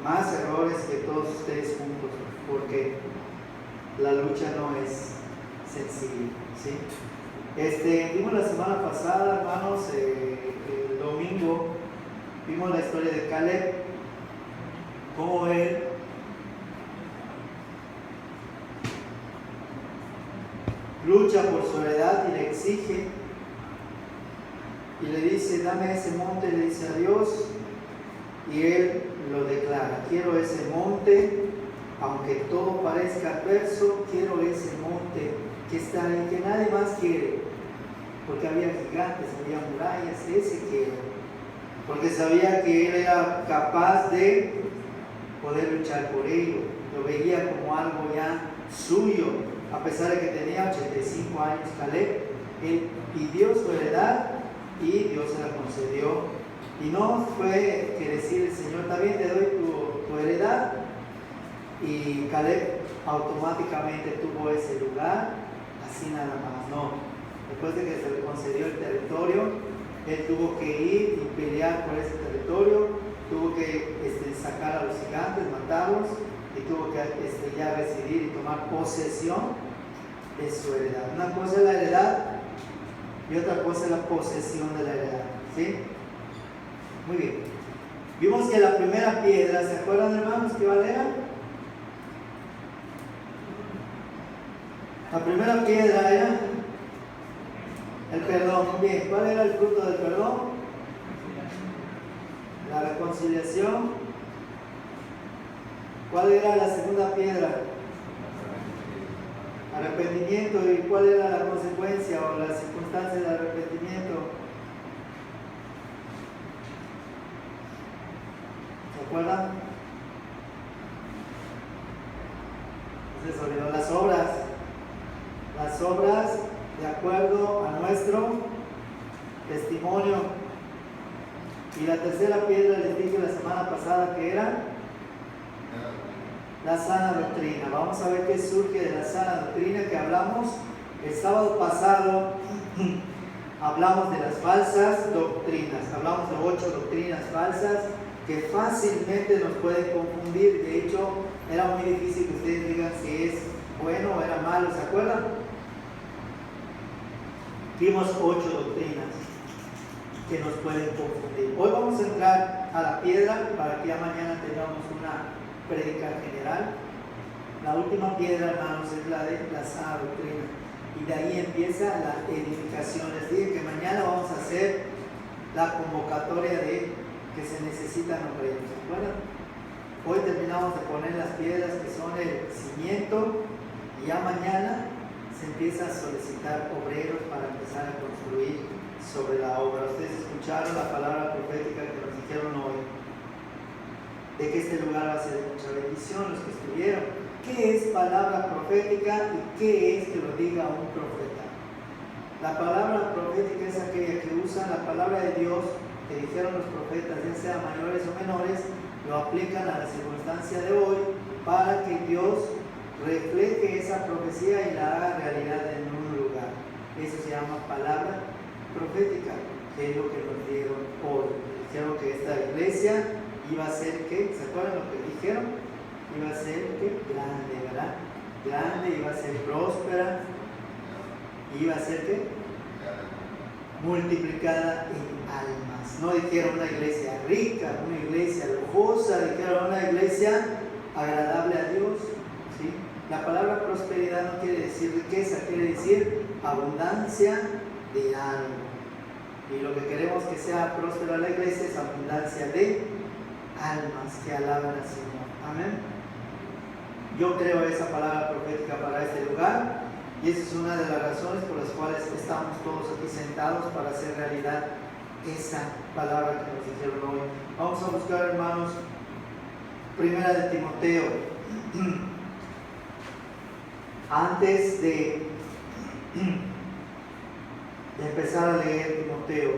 más errores que todos ustedes juntos, porque la lucha no es sencilla, ¿sí? Vimos la semana pasada, hermanos, el domingo, vimos la historia de Caleb, cómo él lucha por su heredad y le exige, y le dice, dame ese monte, le dice a Dios, y él lo declara, quiero ese monte, aunque todo parezca adverso, quiero ese monte que está ahí, que nadie más quiere, porque había gigantes, había murallas, ese quiero, porque sabía que él era capaz de poder luchar por ello, lo veía como algo ya suyo, a pesar de que tenía 85 años Caleb, él pidió su heredad y Dios se la concedió. Y no fue que decir el Señor, también te doy tu heredad, y Caleb automáticamente tuvo ese lugar, así nada más, no. Después de que se le concedió el territorio, él tuvo que ir y pelear por ese territorio, tuvo que sacar a los gigantes, matarlos, y tuvo que ya decidir y tomar posesión de su heredad. Una cosa es la heredad y otra cosa es la posesión de la heredad, ¿sí? Muy bien. Vimos que la primera piedra, ¿se acuerdan, hermanos, qué era? La primera piedra era el perdón. Muy bien. ¿Cuál era el fruto del perdón? La reconciliación. ¿Cuál era la segunda piedra? Arrepentimiento. ¿Y cuál era la consecuencia o las circunstancias del arrepentimiento? ¿Se acuerdan? Se olvidó las obras. Las obras de acuerdo a nuestro testimonio. Y la tercera piedra les dije la semana pasada que era la sana doctrina. Vamos a ver qué surge de la sana doctrina que hablamos el sábado pasado. Hablamos de las falsas doctrinas. Hablamos de 8 doctrinas falsas que fácilmente nos pueden confundir. De hecho, era muy difícil que ustedes digan si es bueno o era malo. ¿Se acuerdan? Vimos 8 doctrinas que nos pueden confundir. Hoy vamos a entrar a la piedra para que ya mañana tengamos una prédica general. La última piedra, hermanos, es la de la sana doctrina. Y de ahí empieza la edificación. Les dije que mañana vamos a hacer la convocatoria de que se necesitan obreros. ¿Se acuerdan? Hoy terminamos de poner las piedras que son el cimiento y ya mañana se empieza a solicitar obreros para empezar a construir sobre la obra. Ustedes escucharon la palabra profética que nos dijeron hoy, de que este lugar va a ser de mucha bendición, los que estuvieron. ¿Qué es palabra profética y qué es que lo diga un profeta? La palabra profética es aquella que usa la palabra de Dios que dijeron los profetas, ya sean mayores o menores, lo aplican a la circunstancia de hoy para que Dios refleje esa profecía y la haga realidad en un lugar. Eso se llama palabra profética, que es lo que nos dieron hoy. Dijeron que esta iglesia iba a ser, ¿qué? ¿Se acuerdan lo que dijeron? Iba a ser, ¿qué? Grande, ¿verdad? Grande, iba a ser próspera, iba a ser, ¿qué? Multiplicada en almas. No dijeron una iglesia rica, una iglesia lujosa, dijeron una iglesia agradable a Dios, ¿sí? La palabra prosperidad no quiere decir riqueza, quiere decir abundancia de algo. Y lo que queremos que sea próspera la iglesia es abundancia de almas que alaban al Señor. Amén. Yo creo esa palabra profética para este lugar y esa es una de las razones por las cuales estamos todos aquí sentados para hacer realidad esa palabra que nos dijeron hoy. Vamos a buscar, hermanos, Primera de Timoteo. Antes de empezar a leer Timoteo,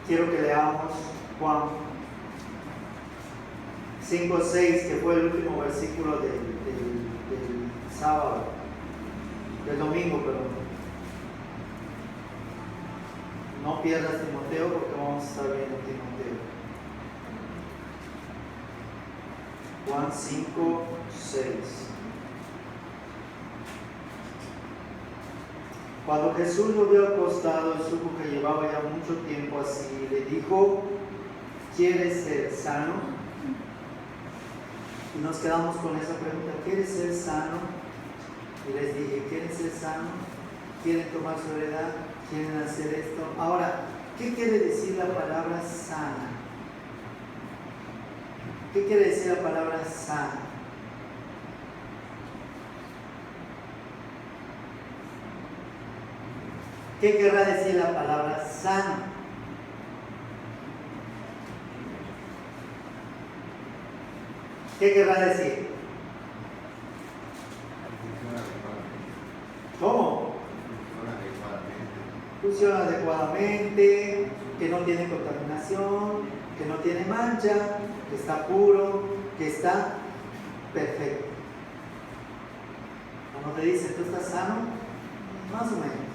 quiero que leamos Juan 5:6, que fue el último versículo del sábado, del domingo, perdón. No pierdas Timoteo porque vamos a estar viendo Timoteo. Juan 5, 6. Cuando Jesús lo vio acostado y supo que llevaba ya mucho tiempo así, le dijo: ¿quieres ser sano? Y nos quedamos con esa pregunta: ¿quieres ser sano? Y les dije: ¿quieren ser sanos? ¿Quieren tomar su heredad? ¿Quieren hacer esto? Ahora, ¿qué quiere decir la palabra sana? ¿Qué quiere decir la palabra sana? ¿Qué querrá decir la palabra sano? ¿Qué querrá decir? ¿Cómo? Funciona adecuadamente, que no tiene contaminación, que no tiene mancha, que está puro, que está perfecto. Cuando te dice: ¿tú estás sano? Más o menos.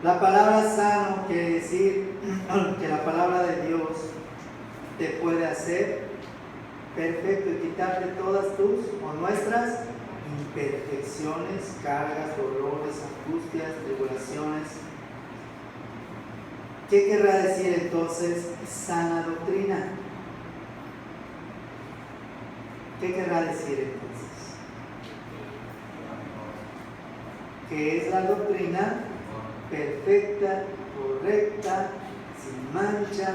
La palabra sano quiere decir que la palabra de Dios te puede hacer perfecto y quitarte todas tus o nuestras imperfecciones, cargas, dolores, angustias, tribulaciones. ¿Qué querrá decir entonces sana doctrina? ¿Qué querrá decir entonces? Que es la doctrina perfecta, correcta, sin mancha,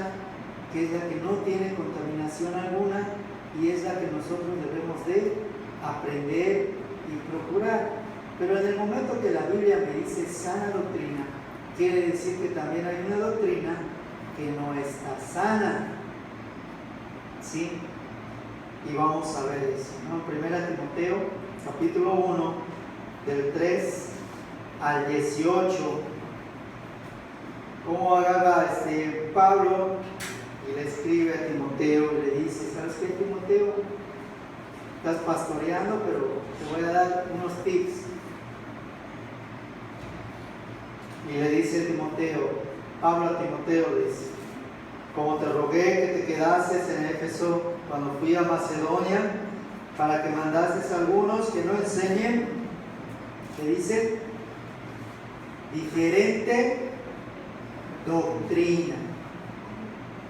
que es la que no tiene contaminación alguna y es la que nosotros debemos de aprender y procurar. Pero en el momento que la Biblia me dice sana doctrina, quiere decir que también hay una doctrina que no está sana. ¿Sí? Y vamos a ver eso, ¿no? 1 Timoteo, capítulo 1, del 3 al 18. Cómo agarra Pablo y le escribe a Timoteo y le dice: ¿sabes qué, Timoteo? Estás pastoreando, pero te voy a dar unos tips. Y le dice Timoteo, Pablo a Timoteo dice: como te rogué que te quedases en Éfeso cuando fui a Macedonia, para que mandases a algunos que no enseñen, que dice, diferente doctrina.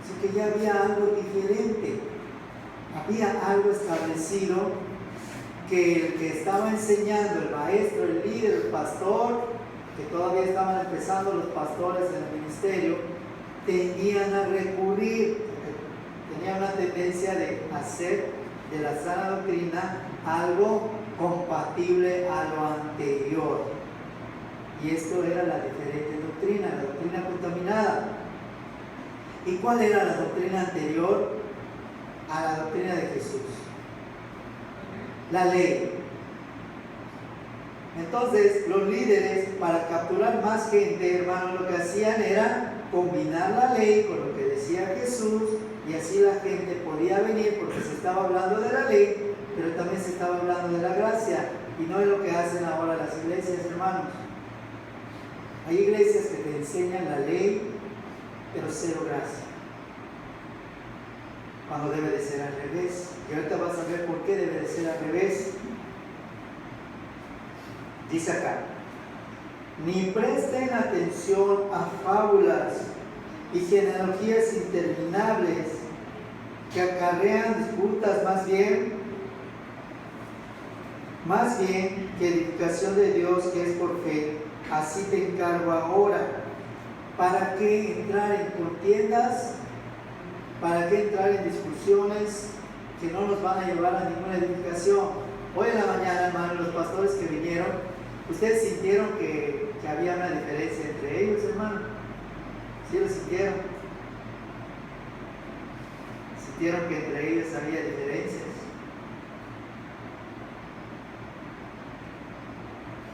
Así que ya había algo diferente, había algo establecido, que el que estaba enseñando, el maestro, el líder, el pastor, que todavía estaban empezando los pastores en el ministerio, tendían a recurrir, tenían una tendencia de hacer de la sana doctrina algo compatible a lo anterior. Y esto era la diferente doctrina, la doctrina contaminada. ¿Y cuál era la doctrina anterior a la doctrina de Jesús? La ley. Entonces, los líderes, para capturar más gente, hermanos, lo que hacían era combinar la ley con lo que decía Jesús, y así la gente podía venir porque se estaba hablando de la ley, pero también se estaba hablando de la gracia, y no es lo que hacen ahora las iglesias, hermanos. Hay iglesias que te enseñan la ley, pero cero gracia, cuando debe de ser al revés. Y ahorita vas a ver por qué debe de ser al revés. Dice acá: ni presten atención a fábulas y genealogías interminables que acarrean disputas, más bien que edificación de Dios que es por fe. Así te encargo ahora. ¿Para qué entrar en contiendas? ¿Para qué entrar en discusiones que no nos van a llevar a ninguna edificación? Hoy en la mañana, hermanos, los pastores que vinieron, ¿ustedes sintieron que había una diferencia entre ellos, hermano? ¿Sí lo sintieron? ¿Sintieron que entre ellos había diferencias?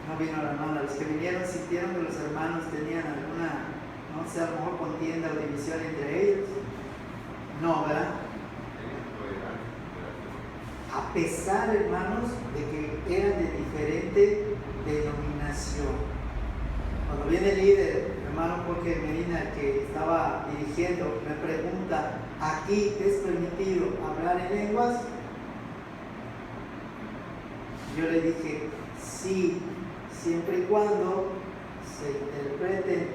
No vino la hermana. Los que vinieron sintieron que los hermanos tenían alguna, no sé, a lo mejor contienda o división entre ellos. No, ¿verdad? A pesar, hermanos, de que eran de diferente denominación. Cuando viene el líder, hermano Jorge Medina, el que estaba dirigiendo, me pregunta, ¿aquí es permitido hablar en lenguas? Yo le dije, sí, siempre y cuando se interpreten.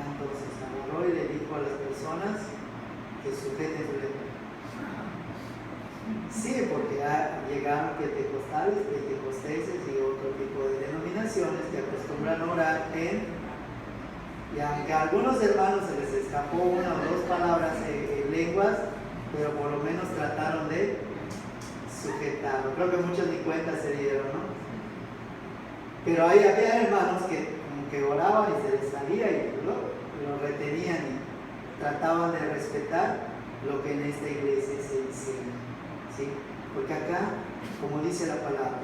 Entonces agarró y le dijo a las personas que sujeten su lengua. Sí, porque llegaron pentecosteses y otro tipo de denominaciones que acostumbran a orar y aunque a algunos hermanos se les escapó una o dos palabras en lenguas, pero por lo menos trataron de sujetarlo. Creo que muchos ni cuenta se dieron, ¿no? Pero ahí había hermanos que como que oraban y se les salía y lo retenían y trataban de respetar lo que en esta iglesia se enseña, ¿sí? Porque acá, como dice la palabra,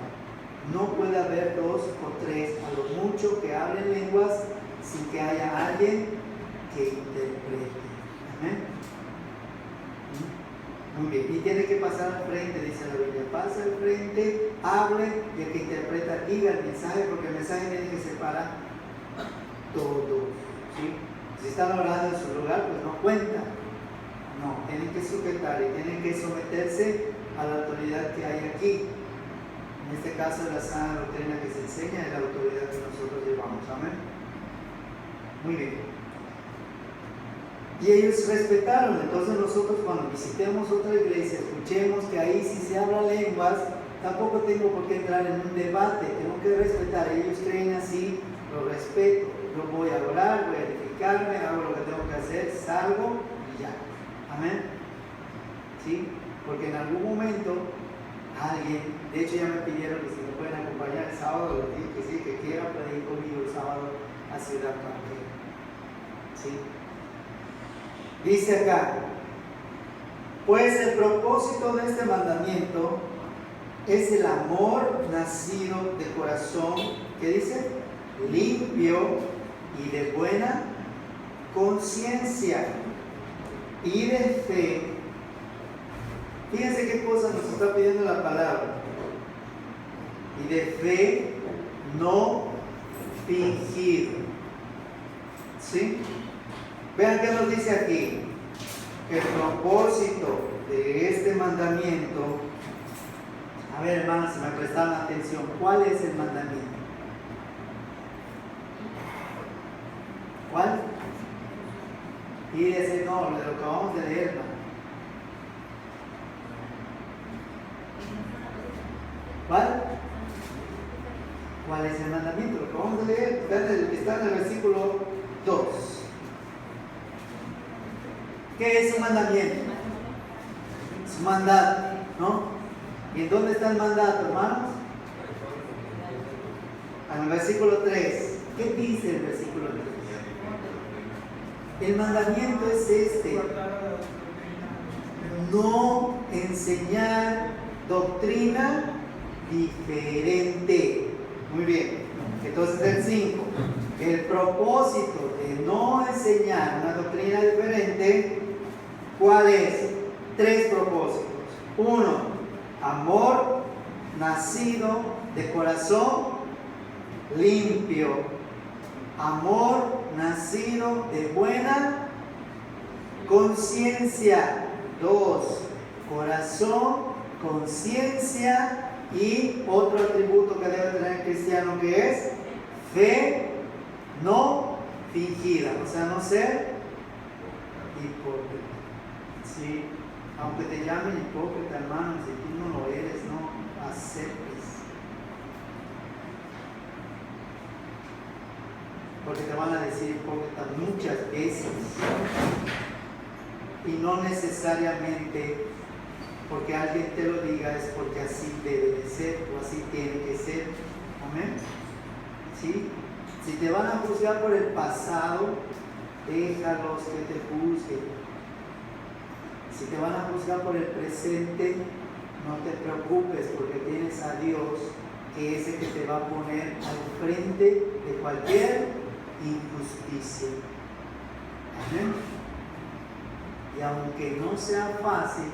no puede haber dos o tres, a lo mucho, que hablen lenguas sin que haya alguien que interprete. ¿Amén? Muy bien, y tiene que pasar al frente, dice la Biblia, pasa al frente, hable, y el que interpreta diga el mensaje, porque el mensaje tiene que separar todo, ¿sí? Si están orando en su lugar, pues no cuenta, no, tienen que sujetar y tienen que someterse a la autoridad que hay aquí. En este caso, la sana doctrina que se enseña es la autoridad que nosotros llevamos, amén. Muy bien. Y ellos respetaron. Entonces nosotros cuando visitemos otra iglesia, escuchemos que ahí sí se habla lenguas, tampoco tengo por qué entrar en un debate, tengo que respetar. Ellos creen así, lo respeto. Yo voy a orar, voy a edificarme, hago lo que tengo que hacer, salgo y ya. Amén. ¿Sí? Porque en algún momento alguien, de hecho ya me pidieron que si me pueden acompañar el sábado, les dije que sí, que quiera pedir conmigo el sábado a Ciudad Campera. ¿Sí? Dice acá, pues el propósito de este mandamiento es el amor nacido de corazón, ¿qué dice? Limpio y de buena conciencia y de fe. Fíjense qué cosa nos está pidiendo la palabra. Y de fe no fingir. ¿Sí? Vean qué nos dice aquí. El propósito de este mandamiento. A ver, hermanos, si me prestaron atención, ¿cuál es el mandamiento? ¿Cuál? Y ese no, lo que acabamos de leer, hermano. ¿Cuál? ¿Cuál es el mandamiento? Lo que vamos a leer está en el versículo 2. ¿Qué es un mandamiento? Es un mandato, ¿no? ¿Y en dónde está el mandato, hermanos? En el versículo 3. ¿Qué dice el versículo 3? El mandamiento es este: no enseñar doctrina diferente. Muy bien. Entonces el 5. El propósito de no enseñar una doctrina diferente, ¿cuál es? 3 propósitos. 1. Amor nacido de corazón limpio. Amor nacido de buena conciencia. 2. Corazón, conciencia y otro atributo que debe tener el cristiano, que es fe no fingida, o sea, no ser hipócrita. ¿Sí? Aunque te llamen hipócrita, hermano, si tú no lo eres, no aceptes. Porque te van a decir hipócrita muchas veces. Y no necesariamente porque alguien te lo diga es porque así debe de ser o así tiene que ser. Amén. ¿Sí? Si te van a juzgar por el pasado, déjalos que te juzguen. Si te van a juzgar por el presente, no te preocupes, porque tienes a Dios, que es el que te va a poner al frente de cualquier injusticia. Amén. Y aunque no sea fácil,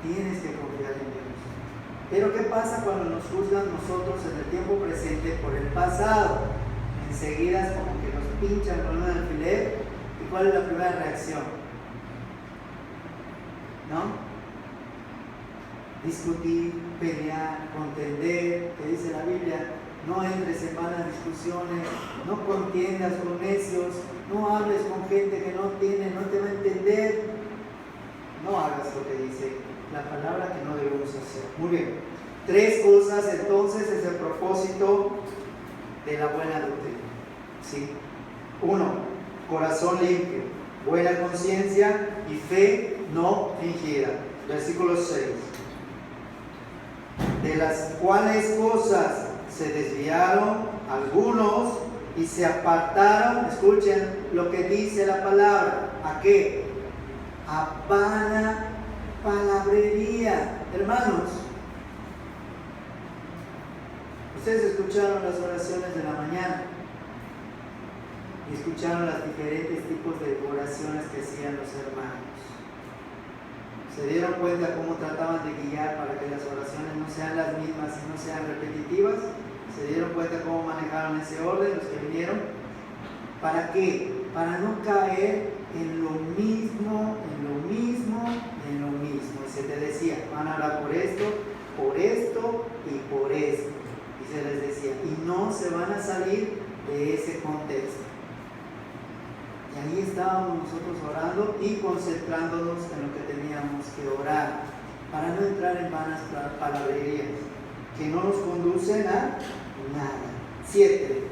tienes que confiar en Dios. Pero ¿qué pasa cuando nos juzgan nosotros en el tiempo presente por el pasado? enseguida es como que nos pinchan con un alfiler. ¿Y cuál es la primera reacción? ¿No? Discutir, pelear, contender, que dice la Biblia, no entres en malas discusiones, no contiendas con necios, no hables con gente que no te va a entender, no hagas lo que dice la palabra que no debemos hacer. Muy bien, 3 cosas entonces es el propósito de la buena doctrina. ¿Sí? 1, corazón limpio, buena conciencia y fe no fingida. Versículo 6. De las cuales cosas se desviaron algunos y se apartaron, escuchen lo que dice la palabra, ¿a qué? A vana palabrería. Hermanos, ustedes escucharon las oraciones de la mañana y escucharon los diferentes tipos de oraciones que hacían los hermanos. ¿Se dieron cuenta cómo trataban de guiar para que las oraciones no sean las mismas y no sean repetitivas? ¿Se dieron cuenta cómo manejaron ese orden los que vinieron? ¿Para qué? Para no caer en lo mismo. Y se te decía, van a hablar por esto y por esto. Y se les decía, y no se van a salir de ese contexto. Y ahí estábamos nosotros orando y concentrándonos en lo que teníamos que orar, para no entrar en vanas palabrerías que no nos conducen a nada. 7.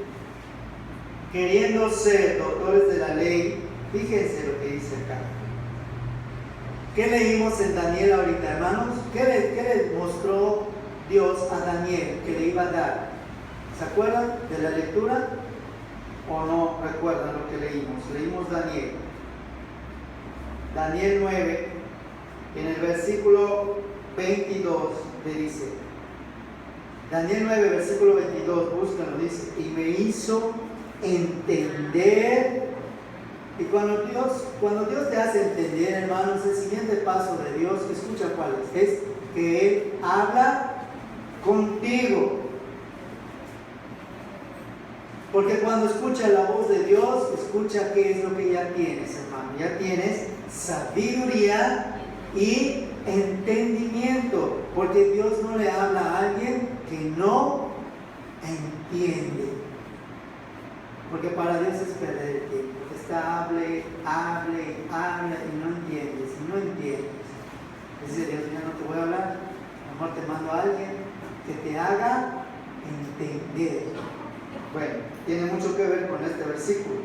Queriendo ser doctores de la ley, fíjense lo que dice acá. ¿Qué leímos en Daniel ahorita, hermanos? ¿Qué le mostró Dios a Daniel que le iba a dar? ¿Se acuerdan de la lectura? ¿O no recuerdan lo que leímos? Leímos Daniel. Daniel 9, en el versículo 22, le dice, Daniel 9, versículo 22, búscalo, dice, y me hizo entender. Y cuando Dios te hace entender, hermanos, el siguiente paso de Dios, escucha cuál es que Él habla contigo. Porque cuando escuchas la voz de Dios, escucha qué es lo que ya tienes, hermano. Ya tienes sabiduría y entendimiento. Porque Dios no le habla a alguien que no entiende. Porque para Dios es perder el tiempo. Está hable y no entiendes. Y no entiendes. Dice Dios, ya no te voy a hablar. Mejor te mando a alguien que te haga entender. Bueno, tiene mucho que ver con este versículo.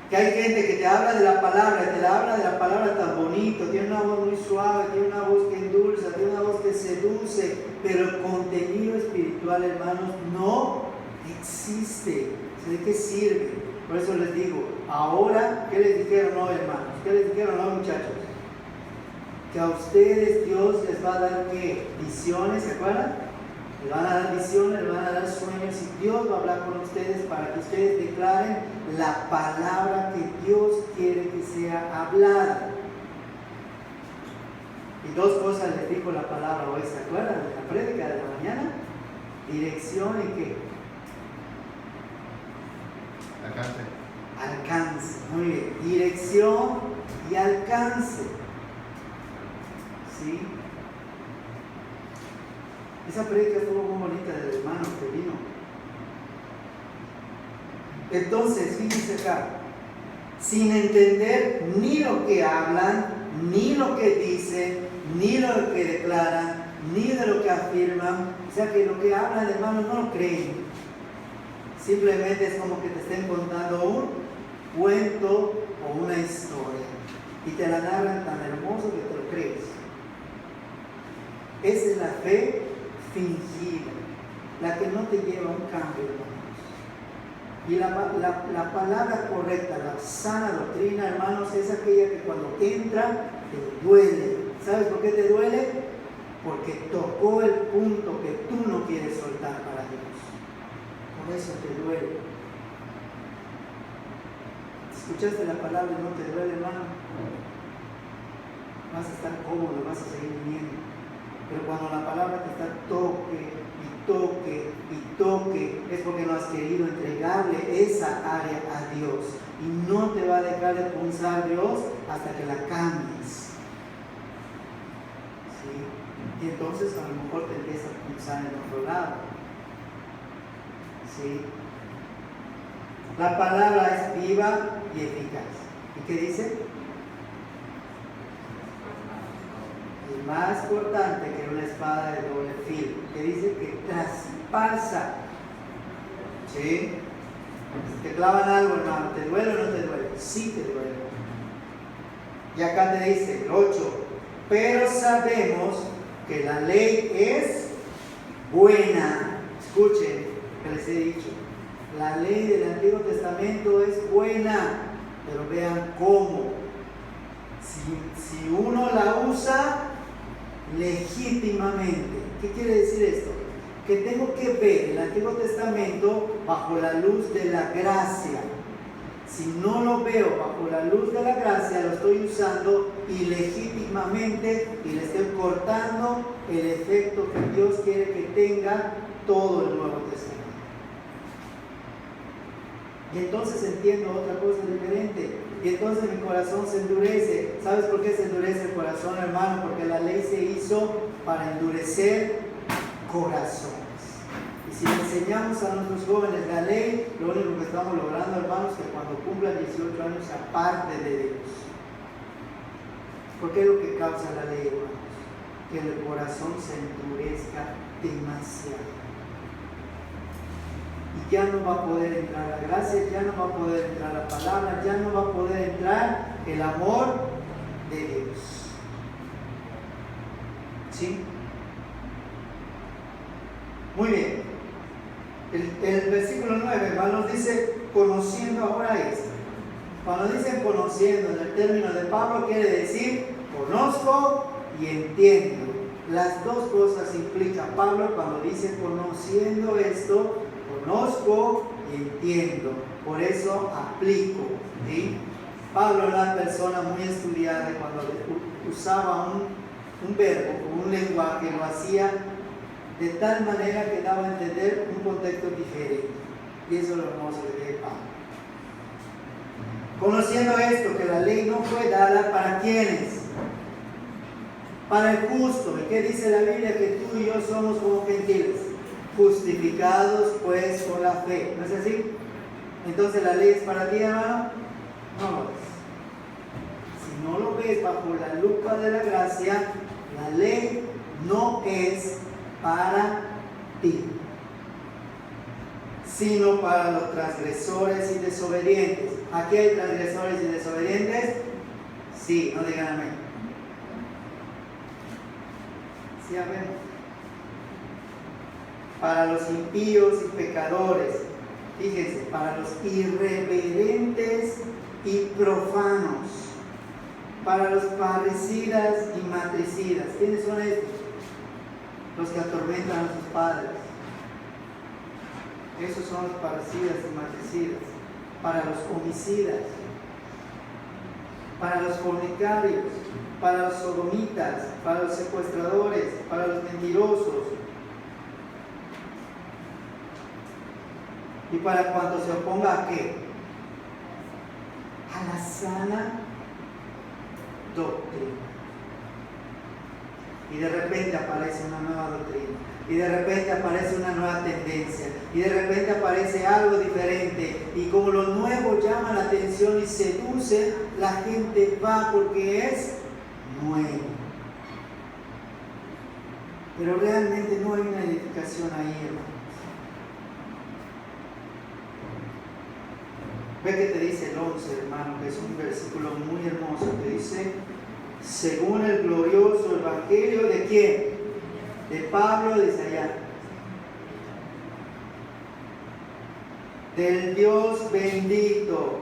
Que hay gente que te habla de la palabra, te habla de la palabra tan bonito, tiene una voz muy suave, tiene una voz que endulza, tiene una voz que seduce, pero el contenido espiritual, hermanos, no existe. ¿De qué sirve? Por eso les digo, ahora, ¿qué les dijeron hoy, hermanos? ¿Qué les dijeron hoy, muchachos? Que a ustedes Dios les va a dar, ¿qué? Visiones, ¿se acuerdan? Les van a dar visiones, les van a dar sueños y Dios va a hablar con ustedes para que ustedes declaren la palabra que Dios quiere que sea hablada. Y 2 cosas les dijo la palabra hoy, ¿se acuerdan de la prédica de la mañana? Dirección y ¿qué? Alcance. Muy bien. Dirección y alcance. ¿Sí? Esa prédica estuvo muy bonita del hermano que vino. Entonces, fíjense acá, sin entender ni lo que hablan, ni lo que dicen, ni lo que declaran, ni de lo que afirman, o sea que lo que hablan, hermanos, no lo creen. Simplemente es como que te estén contando un cuento o una historia y te la narran tan hermoso que te lo crees. Esa es la fe fingida, la que no te lleva a un cambio, hermanos. Y la palabra correcta, la sana doctrina, hermanos, es aquella que cuando entra te duele. ¿Sabes por qué te duele? Porque tocó el punto que tú no quieres soltar para Dios. Por eso te duele. ¿Escuchaste la palabra y no te duele, hermano? Vas a estar cómodo, vas a seguir viniendo. Pero cuando la palabra te está toque y toque, es porque no has querido entregarle esa área a Dios. Y no te va a dejar de punzar Dios hasta que la cambies. ¿Sí? Y entonces a lo mejor te empieza a punzar en otro lado. ¿Sí? La palabra es viva y eficaz. ¿Y qué dice? Y más cortante que una espada de doble filo. ¿Qué dice? Que traspasa. ¿Sí? Te clavan algo, hermano. ¿Te duele o no te duele? Sí te duele. Y acá te dice el 8. Pero sabemos que la ley es buena. Escuchen que les he dicho. La ley del Antiguo Testamento es buena, pero vean cómo. Si uno la usa legítimamente. ¿Qué quiere decir esto? Que tengo que ver el Antiguo Testamento bajo la luz de la gracia. Si no lo veo bajo la luz de la gracia, lo estoy usando ilegítimamente y le estoy cortando el efecto que Dios quiere que tenga todo el Nuevo Testamento. Y entonces entiendo otra cosa diferente. Y entonces mi corazón se endurece. ¿Sabes por qué se endurece el corazón, hermano? Porque la ley se hizo para endurecer corazones. Y si le enseñamos a nuestros jóvenes la ley, lo único que estamos logrando, hermanos, es que cuando cumplan 18 años se aparte de Dios. ¿Por qué es lo que causa la ley, hermanos? Que el corazón se endurezca demasiado. Y ya no va a poder entrar la gracia, ya no va a poder entrar la palabra, ya no va a poder entrar el amor de Dios. ¿Sí? Muy bien. El versículo 9, hermanos, dice conociendo ahora esto. Cuando dicen conociendo en el término de Pablo, quiere decir conozco y entiendo. Las dos cosas implica Pablo cuando dice conociendo esto. Conozco y entiendo, por eso aplico. ¿Sí? Pablo era una persona muy estudiada y cuando usaba un verbo o un lenguaje lo hacía de tal manera que daba a entender un contexto diferente. Y eso es lo hermoso de Pablo. Conociendo esto, que la ley no fue dada para quienes, para el justo. ¿Y qué dice la Biblia? Que tú y yo somos como gentiles. Justificados pues por la fe. ¿No es así? Entonces la ley es para ti, hermano. No lo es. Si no lo ves bajo la lupa de la gracia, la ley no es para ti, sino para los transgresores y desobedientes. ¿Aquí hay transgresores y desobedientes? Sí, no digan amén. Sí, amén. Para los impíos y pecadores, fíjense, para los irreverentes y profanos, para los parricidas y matricidas. ¿Quiénes son estos? Los que atormentan a sus padres. Esos son los parricidas y matricidas. Para los homicidas, para los fornicarios, para los sodomitas, para los secuestradores, para los mentirosos, y para cuanto se oponga a qué? A la sana doctrina. Y de repente aparece una nueva doctrina, y de repente aparece una nueva tendencia, y de repente aparece algo diferente, y como lo nuevo llama la atención y seduce, la gente va porque es nuevo. Pero realmente no hay una edificación ahí, hermano. Ve que te dice el 11, hermano, que es un versículo muy hermoso, que dice, según el glorioso evangelio de quién, de Pablo, dice allá, del Dios bendito,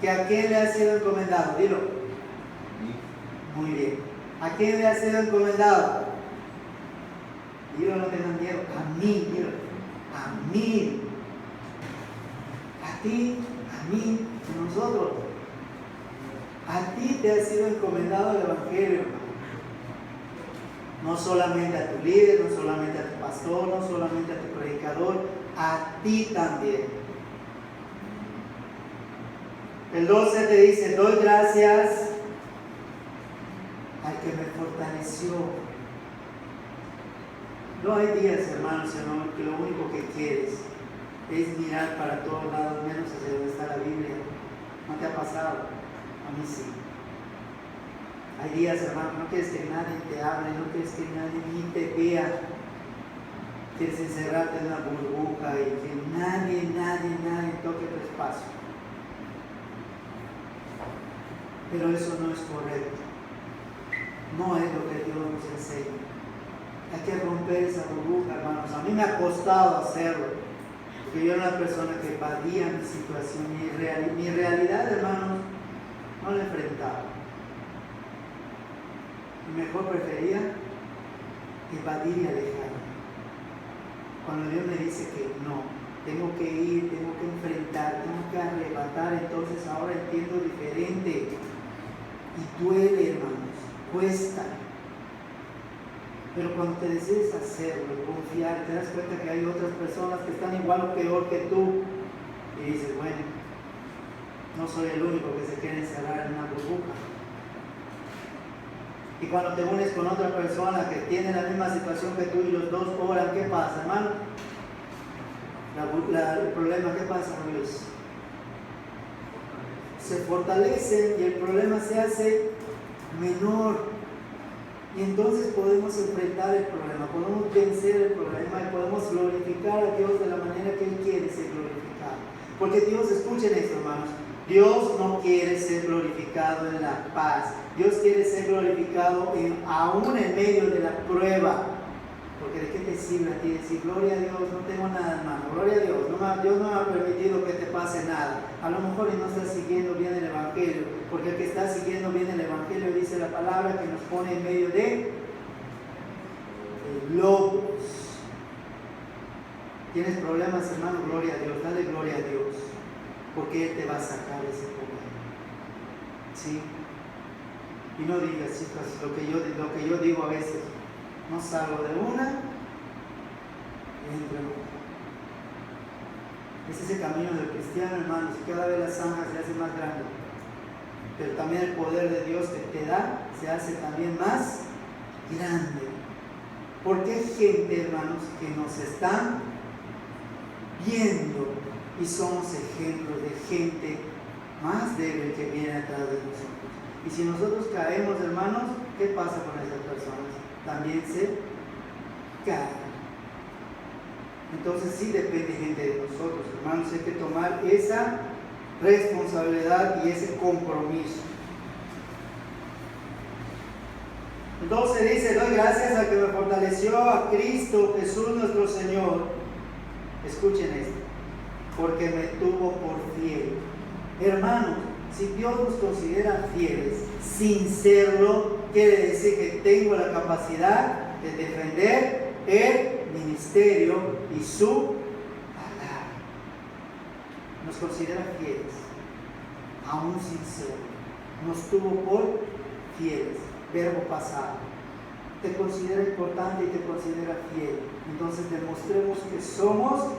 que a quién le ha sido encomendado, dilo. Muy bien. ¿A quién le ha sido encomendado? Dilo, no tengan miedo. A mí, dilo. A mí. A ti, a mí, a nosotros. A ti te ha sido encomendado el evangelio. No solamente a tu líder, no solamente a tu pastor, no solamente a tu predicador, a ti también. El 12 te dice, doy gracias al que me fortaleció. No hay días, hermanos, que lo único que quieres es mirar para todos lados, menos hacia donde está la Biblia. ¿No te ha pasado? A mí sí. Hay días, hermano, no quieres que nadie te hable, no quieres que nadie ni te vea. Quieres encerrarte en una burbuja y que nadie toque tu espacio. Pero eso no es correcto. No es lo que Dios nos enseña. Hay que romper esa burbuja, hermanos. A mí me ha costado hacerlo. Porque yo era una persona que evadía mi situación, mi realidad, hermanos, no la enfrentaba. Y mejor prefería evadir y alejarme. Cuando Dios me dice que no, tengo que ir, tengo que enfrentar, tengo que arrebatar, entonces ahora entiendo diferente. Y duele, hermanos, cuesta. Pero cuando te decides hacerlo, confiar, te das cuenta que hay otras personas que están igual o peor que tú. Y dices, bueno, no soy el único que se quiere encerrar en una burbuja. Y cuando te unes con otra persona que tiene la misma situación que tú y los dos oran, ¿qué pasa, hermano? El problema, ¿qué pasa, Luis? Se fortalece y el problema se hace menor. Y entonces podemos enfrentar el problema, podemos vencer el problema y podemos glorificar a Dios de la manera que Él quiere ser glorificado. Porque Dios, escuchen esto, hermanos, Dios no quiere ser glorificado en la paz. Dios quiere ser glorificado aún en medio de la prueba. Porque ¿de qué te sirve a ti decir, gloria a Dios, no tengo nada, hermano, gloria a Dios, Dios no me ha permitido que te pase nada? A lo mejor no estás siguiendo bien el Evangelio, porque el que está siguiendo bien el Evangelio dice la palabra que nos pone en medio de lobos. ¿Tienes problemas, hermano? Gloria a Dios, dale gloria a Dios, porque Él te va a sacar ese problema. ¿Sí? Y no digas, chicas, lo que yo digo a veces, no salgo de una y entro en otra. Es ese camino del cristiano, hermanos, y cada vez la zanja se hace más grande. Pero también el poder de Dios que te da se hace también más grande. Porque hay gente, hermanos, que nos están viendo y somos ejemplos de gente más débil que viene atrás de nosotros. Y si nosotros caemos, hermanos, ¿qué pasa con esas personas? También se caen. Entonces sí depende gente de nosotros, hermanos, hay que tomar esa responsabilidad y ese compromiso. Entonces dice, doy gracias a que me fortaleció, a Cristo Jesús nuestro Señor. Escuchen esto, porque me tuvo por fiel. Hermanos, si Dios nos considera fieles, sin serlo, quiere decir que tengo la capacidad de defender el ministerio y su palabra. Nos considera fieles, aún sin serlo. Nos tuvo por fieles, verbo pasado. Te considera importante y te considera fiel. Entonces demostremos que somos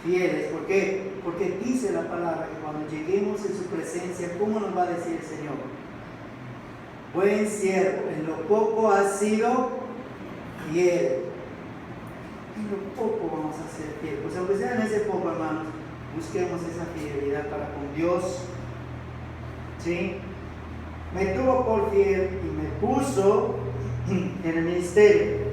fieles. ¿Por qué? Porque dice la palabra que cuando lleguemos en su presencia, ¿cómo nos va a decir el Señor? Buen siervo, en lo poco has sido fiel. En lo poco vamos a ser fieles. Pues aunque sea en ese poco, hermanos, busquemos esa fidelidad para con Dios. ¿Sí? Me tuvo por fiel y me puso en el ministerio.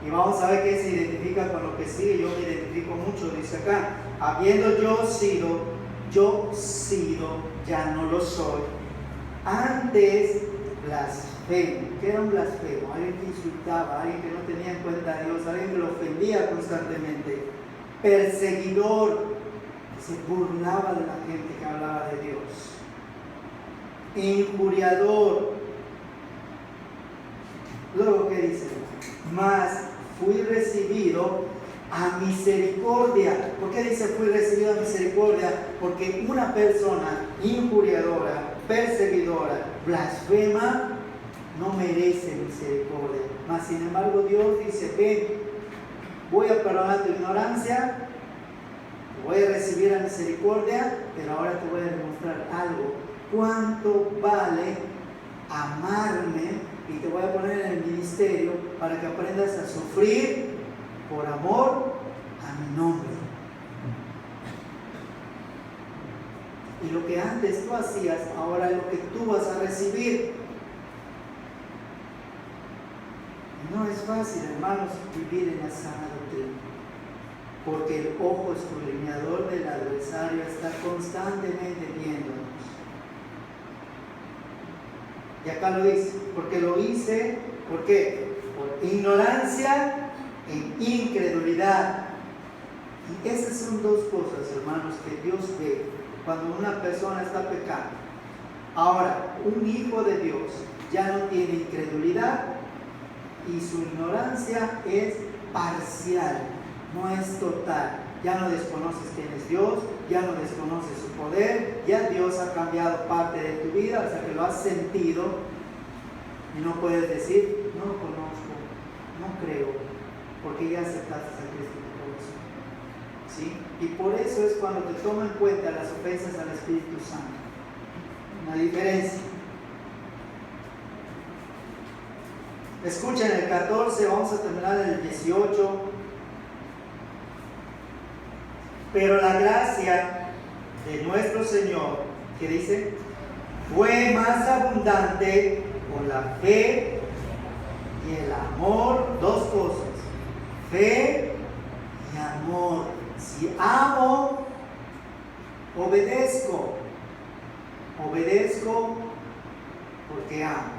Y vamos a ver qué se identifica con lo que sigue. Yo me identifico mucho, dice acá. Habiendo yo sido, ya no lo soy. Antes blasfemo. ¿Qué era un blasfemo? Alguien que insultaba, alguien que no tenía en cuenta a Dios, alguien que lo ofendía constantemente. Perseguidor, que se burlaba de la gente que hablaba de Dios. Injuriador. Luego, ¿qué dice? Mas fui recibido a misericordia. ¿Por qué dice fui recibido a misericordia? Porque una persona injuriadora, perseguidora, blasfema, no merece misericordia. Mas sin embargo Dios dice, ven, voy a perdonar tu ignorancia, voy a recibir la misericordia, pero ahora te voy a demostrar algo. ¿Cuánto vale amarme? Y te voy a poner en el ministerio para que aprendas a sufrir por amor a mi nombre. Y lo que antes tú hacías, ahora es lo que tú vas a recibir. No es fácil, hermanos, vivir en la sana doctrina, porque el ojo escudriñador del adversario está constantemente viéndonos. Y acá lo dice, porque lo hice, ¿por qué? Por ignorancia e incredulidad. Y esas son dos cosas, hermanos, que Dios ve cuando una persona está pecando. Ahora, un hijo de Dios ya no tiene incredulidad y su ignorancia es parcial, no es total. Ya no desconoces quién es Dios, ya no desconoces su poder, ya Dios ha cambiado parte de tu vida, o sea que lo has sentido y no puedes decir, no conozco, no creo, porque ya aceptaste a Cristo en tu corazón. ¿Sí? Y por eso es cuando te toma en cuenta las ofensas al Espíritu Santo. Una diferencia. Escuchen el 14, vamos a terminar en el 18. Pero la gracia de nuestro Señor, ¿qué dice? Fue más abundante con la fe y el amor, dos cosas, fe y amor. Si amo, obedezco porque amo.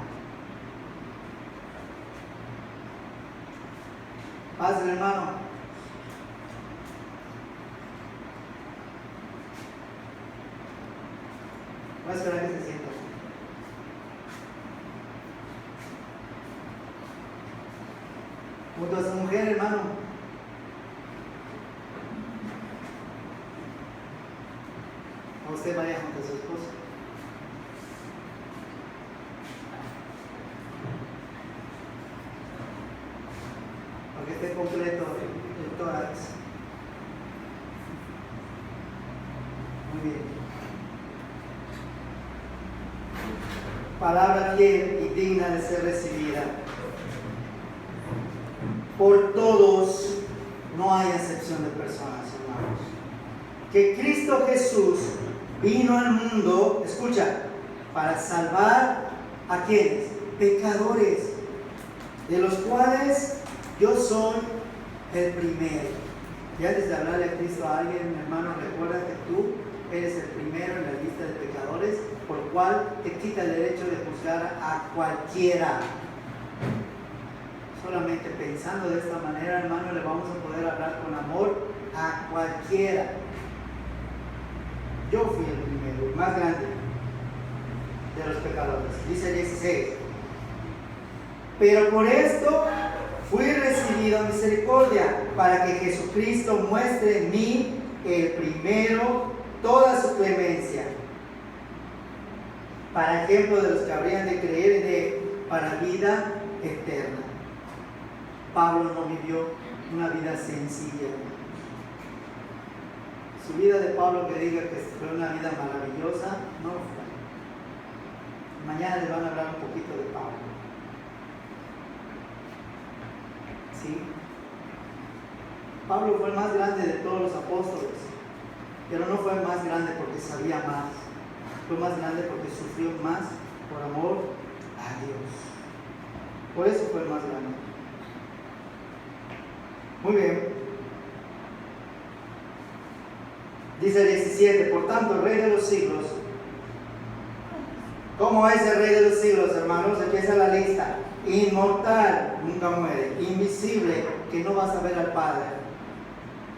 Pásale, hermano. Voy a esperar que se sienta. Junto a su mujer, hermano. O usted vaya junto a su esposa. Para que esté completo el tórax. Muy bien. Palabra fiel y digna de ser recibida. Por todos, no hay excepción de personas, hermanos. Que Cristo Jesús vino al mundo, escucha, para salvar a quienes, pecadores, de los cuales yo soy el primero. Y antes de hablarle a Cristo a alguien, hermano, recuerda que tú eres el primero en la lista de pecadores, por lo cual te quita el derecho de juzgar a cualquiera. Solamente pensando de esta manera, hermano, le vamos a poder hablar con amor a cualquiera. Yo fui el primero, el más grande de los pecadores. Dice 16. Pero por esto fui recibido misericordia, para que Jesucristo muestre en mí el primero toda su clemencia, para ejemplo de los que habrían de creer en él para vida eterna. Pablo no vivió una vida sencilla. Su vida de Pablo, que diga que fue una vida maravillosa, no lo fue. Mañana les van a hablar un poquito de Pablo. ¿Sí? Pablo fue el más grande de todos los apóstoles, pero no fue el más grande porque sabía más. Fue más grande porque sufrió más por amor a Dios. Por eso fue el más grande. Muy bien. Dice el 17, por tanto, el Rey de los siglos. ¿Cómo es el Rey de los siglos, hermanos? Empieza la lista. Inmortal, nunca muere. Invisible, que no vas a ver al Padre.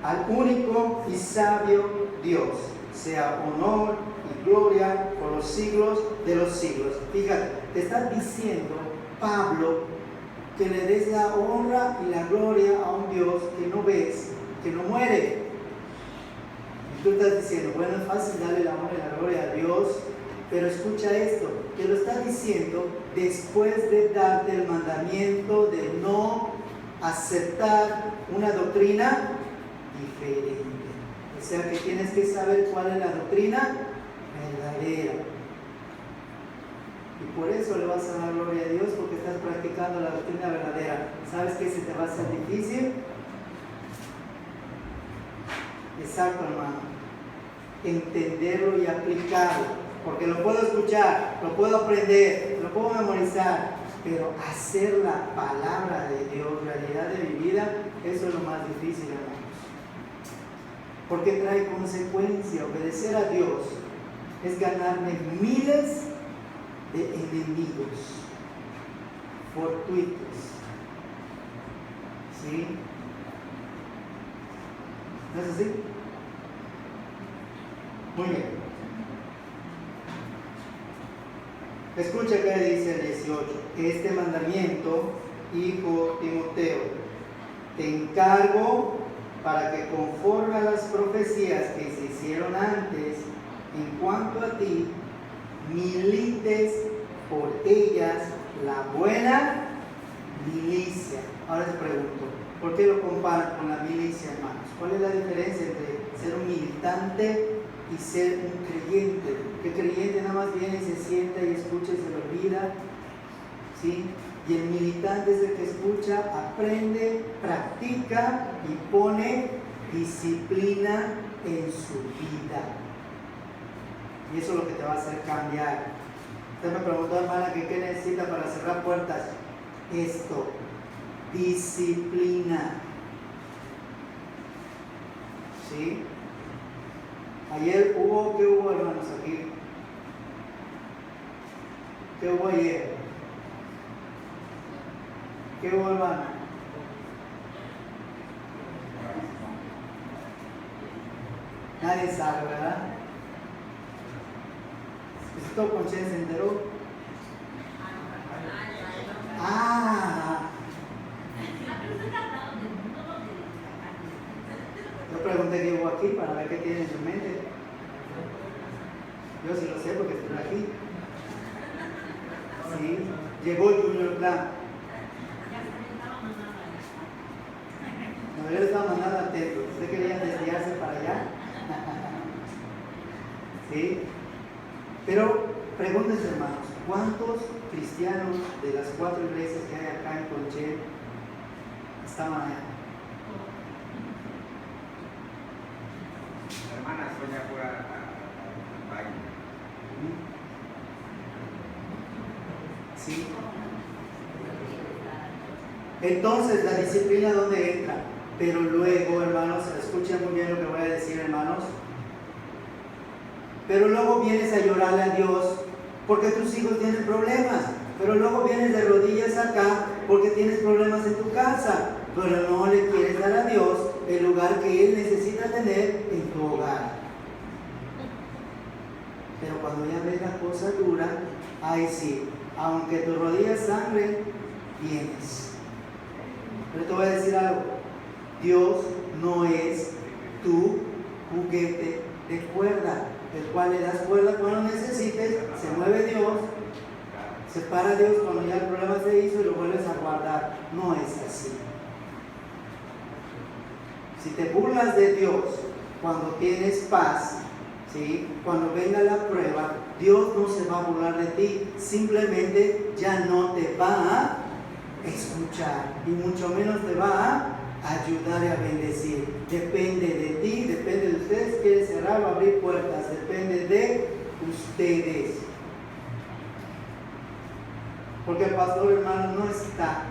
Al único y sabio Dios, sea honor y gloria por los siglos de los siglos. Fíjate, te está diciendo Pablo que le des la honra y la gloria a un Dios que no ves, que no muere. Y tú estás diciendo, bueno, es fácil darle la honra y la gloria a Dios Pero escucha esto, te lo está diciendo después de darte el mandamiento de no aceptar una doctrina diferente. O sea que tienes que saber cuál es la doctrina verdadera. Y por eso le vas a dar gloria a Dios, porque estás practicando la doctrina verdadera. ¿Sabes que se te va a hacer difícil? Exacto, hermano. Entenderlo y aplicarlo. Porque lo puedo escuchar, lo puedo aprender, lo puedo memorizar, pero hacer la palabra de Dios realidad de mi vida, eso es lo más difícil, hermanos. Porque trae consecuencia. Obedecer a Dios es ganarme miles de enemigos fortuitos. ¿Sí? ¿No es así? Muy bien. Escucha que dice el 18. Este mandamiento, hijo Timoteo, te encargo para que conforme a las profecías que se hicieron antes, en cuanto a ti, milites por ellas la buena milicia. Ahora te pregunto, ¿por qué lo comparan con la milicia, hermanos? ¿Cuál es la diferencia entre ser un militante y ser un creyente? Que creyente nada más viene y se sienta y escucha y se lo olvida, ¿sí? Y el militante es el que escucha, aprende, practica y pone disciplina en su vida. Y eso es lo que te va a hacer cambiar. Usted me preguntó, hermana, que qué necesita para cerrar puertas. Esto, disciplina. ¿Sí? Ayer ¿qué hubo, hermanos, aquí? ¿Qué hubo ayer? ¿Qué hubo, hermano? Nadie sabe, ¿verdad? ¿Esto Conchen se enteró? Yo pregunté qué hubo aquí para ver qué tiene en su mente. Yo sí lo sé porque estoy aquí. Sí, llegó Junior Plan. No, yo le estaba mandando al templo. ¿Usted quería desviarse para allá? ¿Sí? Pero pregúntense, hermanos, ¿cuántos cristianos de las 4 iglesias que hay acá en Conche estaban allá? La hermana Sonia fue al baño. ¿Sí? Entonces, la disciplina, ¿dónde entra? Pero luego, hermanos, escuchen muy bien lo que voy a decir, hermanos. Pero luego vienes a llorarle a Dios porque tus hijos tienen problemas. Pero luego vienes de rodillas acá porque tienes problemas en tu casa. Pero no le quieres dar a Dios el lugar que Él necesita tener en tu hogar. Pero cuando ya ves la cosa dura, ahí sí, aunque tus rodillas sangren, vienes. Pero te voy a decir algo. Dios no es tu juguete de cuerda, el cual le das cuerda cuando necesites, se mueve Dios, se para Dios cuando ya el problema se hizo y lo vuelves a guardar. No es así. Si te burlas de Dios cuando tienes paz, ¿sí? Cuando venga la prueba, Dios no se va a burlar de ti, simplemente ya no te va a escuchar y mucho menos te va a ayudar y a bendecir. Depende de ti, depende de ustedes. Quiere cerrar o abrir puertas, depende de ustedes. Porque el pastor, hermano, no está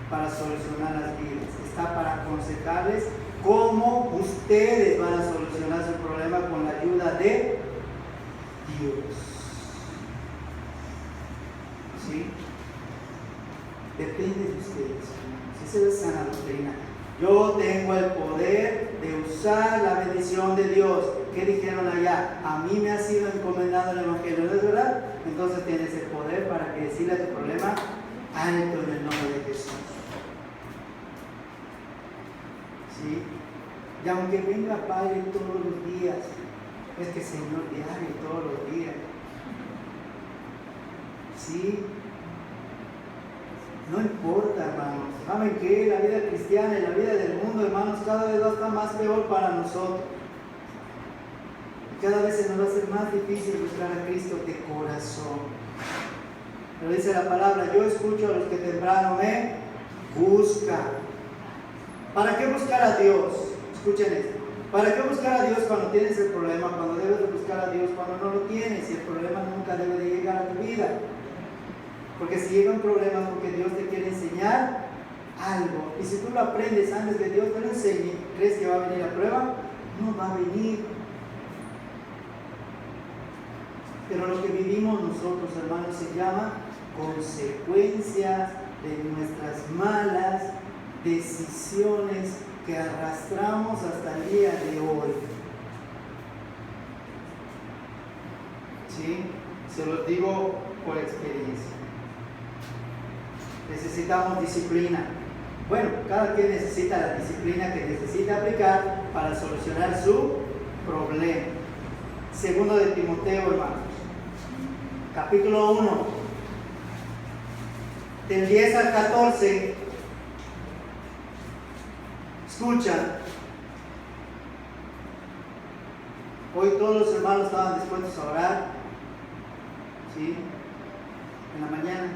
para solucionar las vidas, está para aconsejarles cómo ustedes van a solucionar su problema con la ayuda de Dios. ¿Sí? Depende de ustedes, hermanos. Esa es la sana doctrina. Yo tengo el poder de usar la bendición de Dios. ¿Qué dijeron allá? A mí me ha sido encomendado el Evangelio, ¿no es verdad? Entonces tienes el poder para que decirle a tu problema alto en el nombre de Jesús. ¿Sí? Y aunque venga Padre todos los días, es que Señor diario todos los días. ¿Sí? No importa, hermanos. ¿Saben qué? La vida cristiana y la vida del mundo, hermanos, cada vez va a estar más peor para nosotros. Cada vez se nos va a hacer más difícil buscar a Cristo de corazón. Pero dice la palabra, yo escucho a los que temprano me buscan. ¿Para qué buscar a Dios? Escuchen esto. ¿Para qué buscar a Dios cuando tienes el problema? Cuando debes de buscar a Dios cuando no lo tienes, y el problema nunca debe de llegar a tu vida. Porque si llega un problema es porque Dios te quiere enseñar algo. Y si tú lo aprendes antes de Dios te lo enseñe, ¿crees que va a venir la prueba? No va a venir. Pero lo que vivimos nosotros, hermanos, se llama consecuencias de nuestras malas decisiones que arrastramos hasta el día de hoy. ¿Sí? Se los digo por experiencia. Necesitamos disciplina. Bueno, cada quien necesita la disciplina que necesita aplicar para solucionar su problema. Segundo de Timoteo, hermanos, capítulo 1, del 10 al 14. Escucha. Hoy todos los hermanos estaban dispuestos a orar, ¿sí? En la mañana,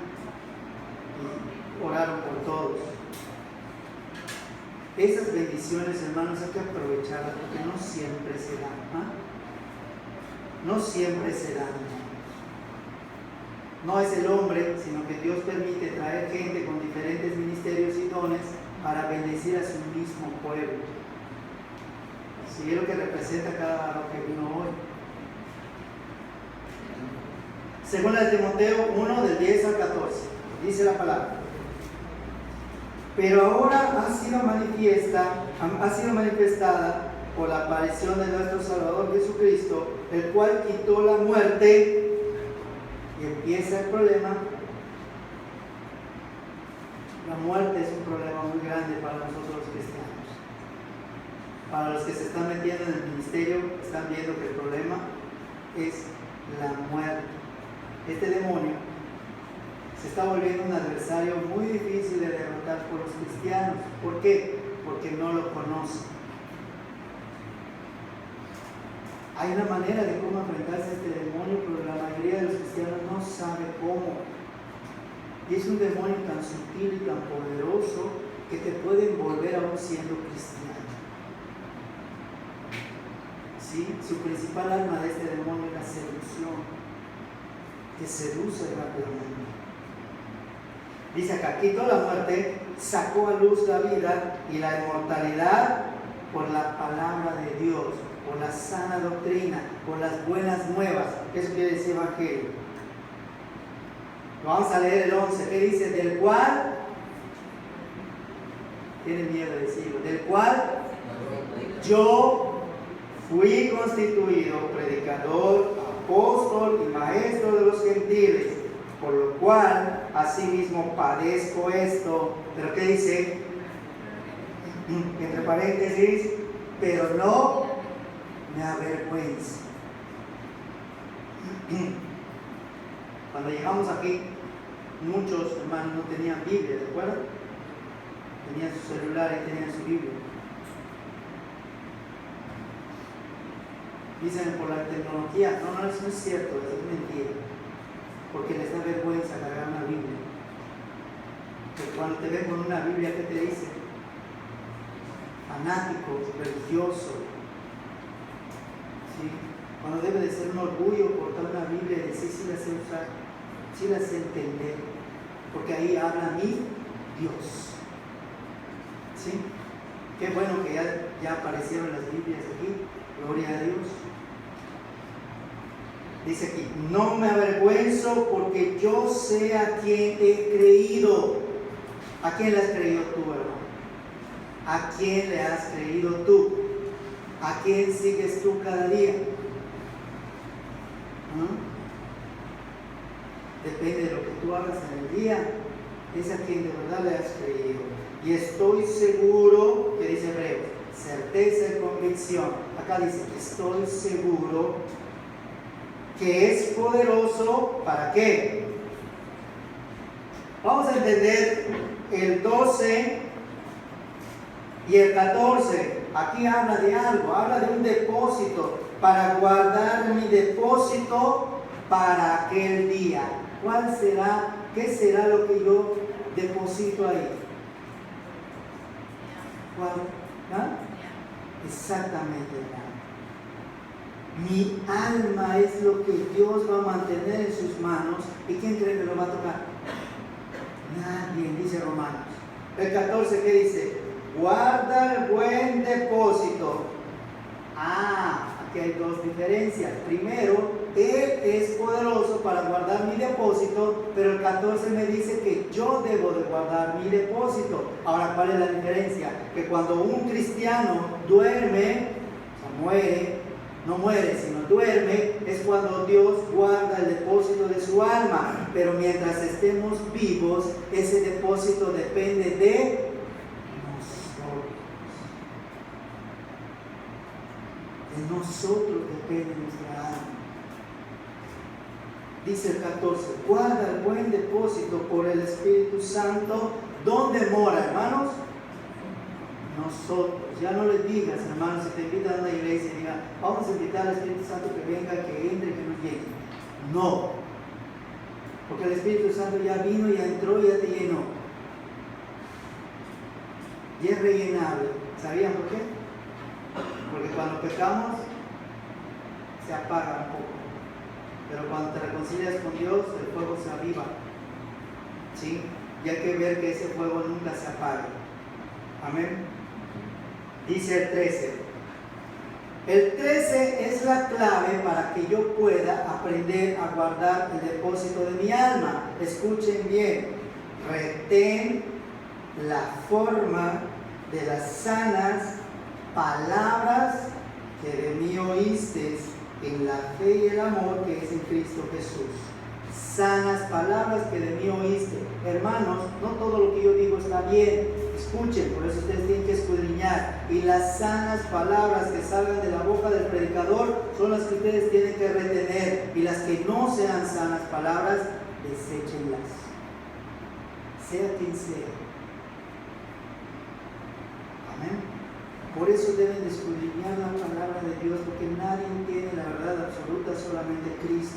y oraron por todos. Esas bendiciones, hermanos, hay que aprovecharlas porque no siempre se dan. ¿Ah? No siempre se dan. No es el hombre, sino que Dios permite traer gente con diferentes ministerios y dones para bendecir a su mismo pueblo. Sí, es lo que representa cada lo que vino hoy. Segunda de Timoteo 1, del 10 al 14, dice la palabra. Pero ahora ha sido manifestada por la aparición de nuestro Salvador Jesucristo, el cual quitó la muerte, y empieza el problema. La muerte es un problema muy grande para nosotros los cristianos. Para los que se están metiendo en el ministerio, están viendo que el problema es la muerte. Este demonio se está volviendo un adversario muy difícil de derrotar por los cristianos. ¿Por qué? Porque no lo conocen. Hay una manera de cómo enfrentarse a este demonio, pero la mayoría de los cristianos no sabe cómo. Y es un demonio tan sutil y tan poderoso que te puede envolver aún siendo cristiano. ¿Sí? Su principal arma de este demonio es la seducción. Te seduce rápidamente. Dice acá, quitó la muerte, sacó a luz la vida y la inmortalidad por la palabra de Dios, por la sana doctrina, por las buenas nuevas. Eso quiere decir evangelio. Vamos a leer el 11. ¿Qué dice? Del cual, tiene miedo de decirlo, del cual yo fui constituido predicador, apóstol y maestro de los gentiles, por lo cual asimismo padezco esto. Pero ¿qué dice? Entre paréntesis, pero no me avergüenzo. Cuando llegamos aquí, muchos hermanos no tenían Biblia, ¿de acuerdo? Tenían su celular y tenían su Biblia. Dicen por la tecnología, no, eso no es cierto, eso es mentira. Porque les da vergüenza cargar una Biblia. Porque cuando te ven con una Biblia, ¿qué te dicen? Fanático, religioso. ¿Sí? Cuando debe de ser un orgullo portar una Biblia y decir, sí la sé usar, sí la sé entender, porque ahí habla mi Dios. ¿Sí? Qué bueno que ya aparecieron las Biblias aquí, gloria a Dios. Dice aquí, no me avergüenzo porque yo sé a quién he creído. ¿A quién le has creído tú, hermano? ¿A quién le has creído tú? ¿A quién sigues tú cada día? Depende de lo que tú hagas en el día, es a quien de verdad le has creído. Y estoy seguro, que dice Hebreos, certeza y convicción. Acá dice, estoy seguro que es poderoso, ¿para qué? Vamos a entender el 12 y el 14. Aquí habla de algo, habla de un depósito, para guardar mi depósito para aquel día. ¿Cuál será? ¿Qué será lo que yo deposito ahí? ¿Cuál? ¿Ah? Exactamente, hermano. Mi alma es lo que Dios va a mantener en sus manos. ¿Y quién cree que lo va a tocar? Nadie, dice Romanos. El 14, ¿qué dice? Guarda el buen depósito. Aquí hay dos diferencias. Primero, Él es poderoso para guardar mi depósito, pero el 14 me dice que yo debo de guardar mi depósito. Ahora, ¿cuál es la diferencia? Que cuando un cristiano duerme, o sea, muere, no muere, sino duerme, es cuando Dios guarda el depósito de su alma. Pero mientras estemos vivos, ese depósito depende de nosotros depende nuestra alma. Dice el 14, guarda el buen depósito por el Espíritu Santo. ¿Dónde mora, hermanos? Nosotros. Ya no les digas, hermanos, si te invitan a una iglesia y digan, vamos a invitar al Espíritu Santo que venga, que entre, que nos llegue. No. Porque el Espíritu Santo ya vino, ya entró, ya te llenó. Y es rellenable. ¿Sabían por qué? Porque cuando pecamos, se apaga un poco. Pero cuando te reconcilias con Dios, el fuego se aviva. ¿Sí? Y hay que ver que ese fuego nunca se apague. Amén. Dice el 13. El 13 es la clave para que yo pueda aprender a guardar el depósito de mi alma. Escuchen bien. Retén la forma de las sanas palabras que de mí oíste en la fe y el amor que es en Cristo Jesús. Sanas palabras que de mí oíste. Hermanos, no todo lo que yo digo está bien. Escuchen, por eso ustedes tienen que escudriñar. Y las sanas palabras que salgan de la boca del predicador son las que ustedes tienen que retener. Y las que no sean sanas palabras, deséchenlas. Sea quien sea. Amén. Por eso deben de escudriñar la palabra de Dios, porque nadie tiene la verdad absoluta, solamente Cristo.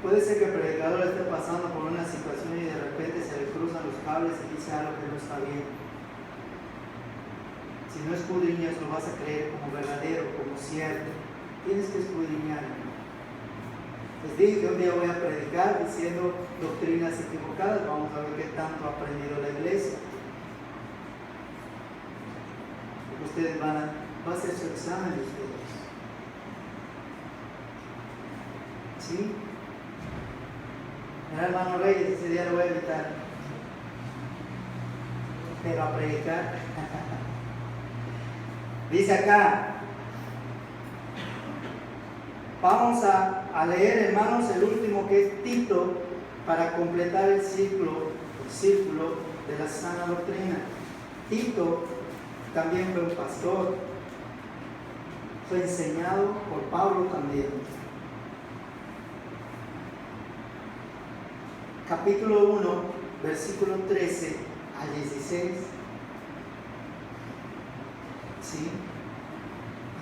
Puede ser que el predicador esté pasando por una situación y de repente se le cruzan los cables y dice algo que no está bien. Si no escudriñas, lo vas a creer como verdadero, como cierto. Tienes que escudriñar. Les dije que un día voy a predicar diciendo doctrinas equivocadas. Vamos a ver qué tanto ha aprendido la iglesia. Ustedes va a hacer su examen de ustedes. ¿Sí? Mira, hermano Reyes, ese día lo voy a invitar. Pero a predicar. Dice acá. Vamos a leer, hermanos, el último que es Tito, para completar el círculo de la sana doctrina. Tito también fue un pastor, fue enseñado por Pablo también. Capítulo 1, versículo 13 al 16. ¿Sí?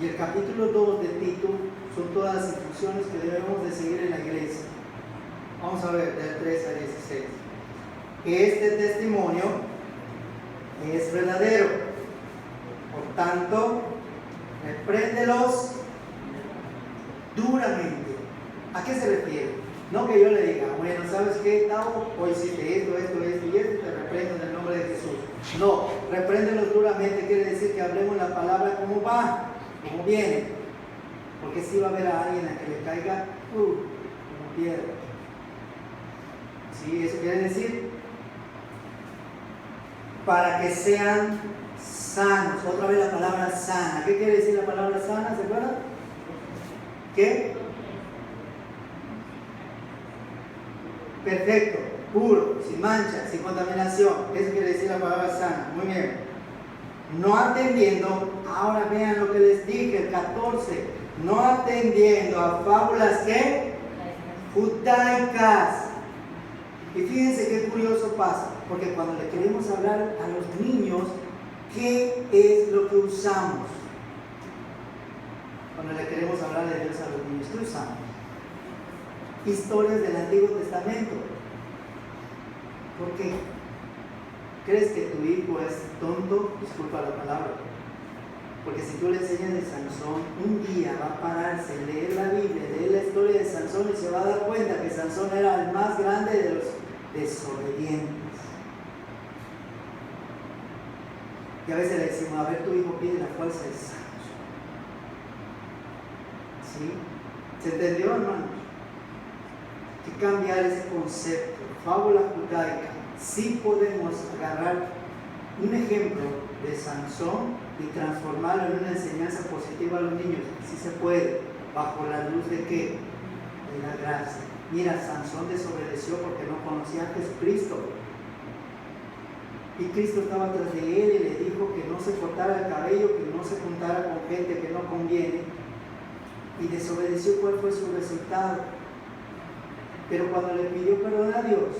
Y el capítulo 2 de Tito son todas las instrucciones que debemos de seguir en la iglesia. Vamos a ver del 13 al 16. Este testimonio es verdadero. Por tanto, repréndelos duramente. ¿A qué se refiere? No que yo le diga, bueno, ¿sabes qué, Tavo? Hoy hiciste esto, y te reprendo en el nombre de Jesús. No, repréndelos duramente quiere decir que hablemos la palabra como va, como viene. Porque si va a haber a alguien a que le caiga, como piedra. ¿Sí? Eso quiere decir para que sean sanos. Otra vez la palabra sana. ¿Qué quiere decir la palabra sana? ¿Se acuerdan? ¿Qué? Perfecto, puro, sin mancha, sin contaminación. Eso quiere decir la palabra sana. Muy bien. No atendiendo, ahora vean lo que les dije, el 14. No atendiendo a fábulas que judaicas. Y fíjense qué curioso pasa, porque cuando le queremos hablar a los niños, ¿qué es lo que usamos? Cuando le queremos hablar de Dios a los niños, ¿qué usamos? Historias del Antiguo Testamento. ¿Por qué? ¿Crees que tu hijo es tonto? Disculpa la palabra. Porque si tú le enseñas de Sansón, un día va a pararse, leer la Biblia, leer la historia de Sansón y se va a dar cuenta que Sansón era el más grande de los desobedientes. Y a veces le decimos, a ver, tu hijo pide la fuerza de Sansón. ¿Sí? ¿Se entendió, hermanos? Hay que cambiar ese concepto. Fábula judaica. Sí podemos agarrar un ejemplo de Sansón y transformarlo en una enseñanza positiva a los niños. Sí se puede, bajo la luz de ¿qué? De la gracia. Mira, Sansón desobedeció porque no conocía a Jesucristo. Y Cristo estaba tras de él y le dijo que no se cortara el cabello, que no se juntara con gente que no conviene. Y desobedeció. ¿Cuál fue su resultado? Pero cuando le pidió perdón a Dios,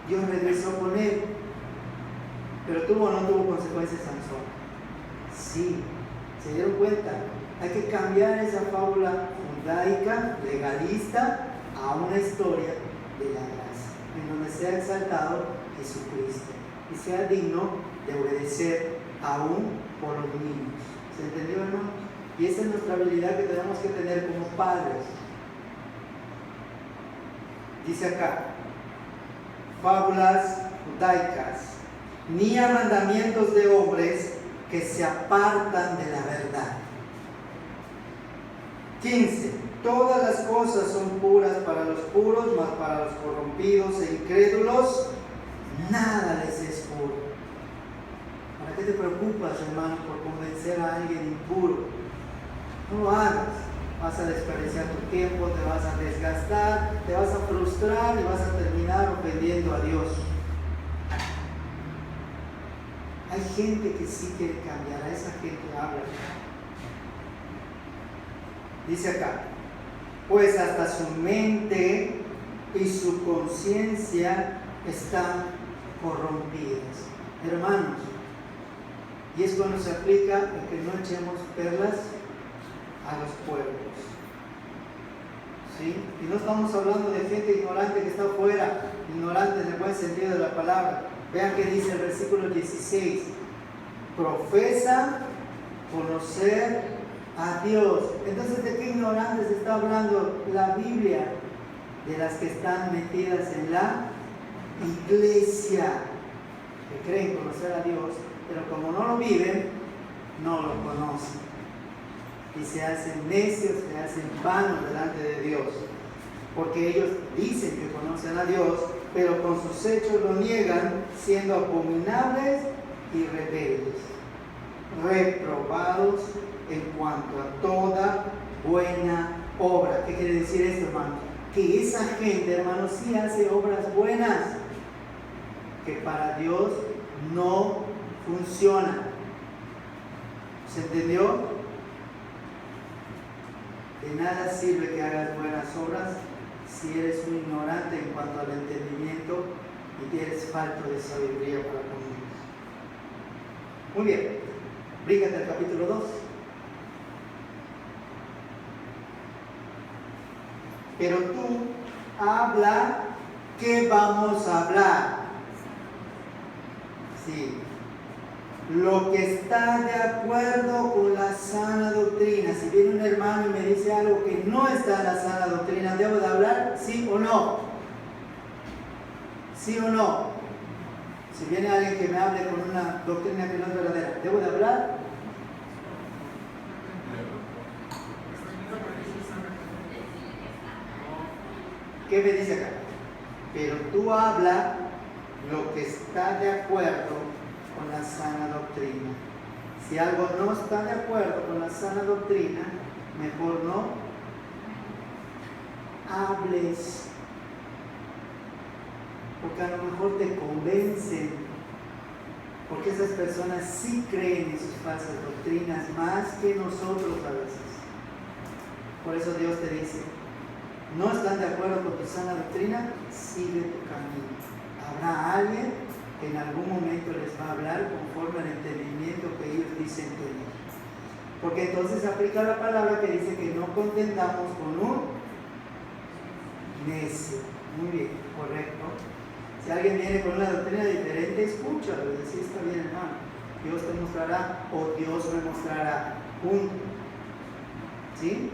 Dios regresó con él. Pero tuvo o no tuvo consecuencias Sansón. Sí, se dieron cuenta. Hay que cambiar esa fábula judaica, legalista, a una historia de la gracia, en donde sea exaltado Jesucristo y sea digno de obedecer aún por los niños. ¿Se entendió, hermanos? Y esa es nuestra habilidad que tenemos que tener como padres. Dice acá, fábulas judaicas, ni a mandamientos de hombres que se apartan de la verdad. 15. Todas las cosas son puras para los puros, mas para los corrompidos e incrédulos nada les es puro. ¿Para qué te preocupas, hermano, por convencer a alguien impuro? No lo hagas. Vas a desperdiciar tu tiempo, te vas a desgastar, te vas a frustrar y vas a terminar ofendiendo a Dios. Hay gente que sí quiere cambiar, a esa gente habla. Dice acá, pues hasta su mente y su conciencia están corrompidas. Hermanos, y es cuando se aplica el que no echemos perlas a los pueblos. ¿Sí? Y no estamos hablando de gente ignorante que está afuera, ignorante en el buen sentido de la palabra. Vean que dice el versículo 16, profesa conocer a Dios. Entonces, ¿de qué ignorantes está hablando la Biblia? De las que están metidas en la iglesia, que creen conocer a Dios, pero como no lo viven, no lo conocen. Y se hacen necios, se hacen vanos delante de Dios. Porque ellos dicen que conocen a Dios, pero con sus hechos lo niegan, siendo abominables y rebeldes, reprobados en cuanto a toda buena obra. ¿Qué quiere decir esto, hermanos? Que esa gente, hermanos, sí hace obras buenas, que para Dios no funcionan. ¿Se entendió? De nada sirve que hagas buenas obras si eres un ignorante en cuanto al entendimiento y eres falto de sabiduría para con Dios. Muy bien, bríncate al capítulo 2. Pero tú habla, ¿qué vamos a hablar? Sí, lo que está de acuerdo con la sana doctrina. Si viene un hermano y me dice algo que no está en la sana doctrina, ¿debo de hablar? ¿Sí o no? ¿Sí o no? Si viene alguien que me hable con una doctrina que no es verdadera, ¿debo de hablar? ¿Qué me dice acá? Pero tú habla lo que está de acuerdo con la sana doctrina. Si algo no está de acuerdo con la sana doctrina, mejor no hables, porque a lo mejor te convencen, porque esas personas sí creen en sus falsas doctrinas más que nosotros a veces. Por eso Dios te dice, no están de acuerdo con tu sana doctrina, sigue tu camino. Habrá alguien que en algún momento les va a hablar conforme al entendimiento que ellos dicen tener. Porque entonces aplica la palabra que dice que no contendamos con un necio. Muy bien, correcto. Si alguien viene con una doctrina diferente, escúchalo y decir, está bien, hermano. Dios te mostrará o Dios me mostrará. Punto. ¿Sí?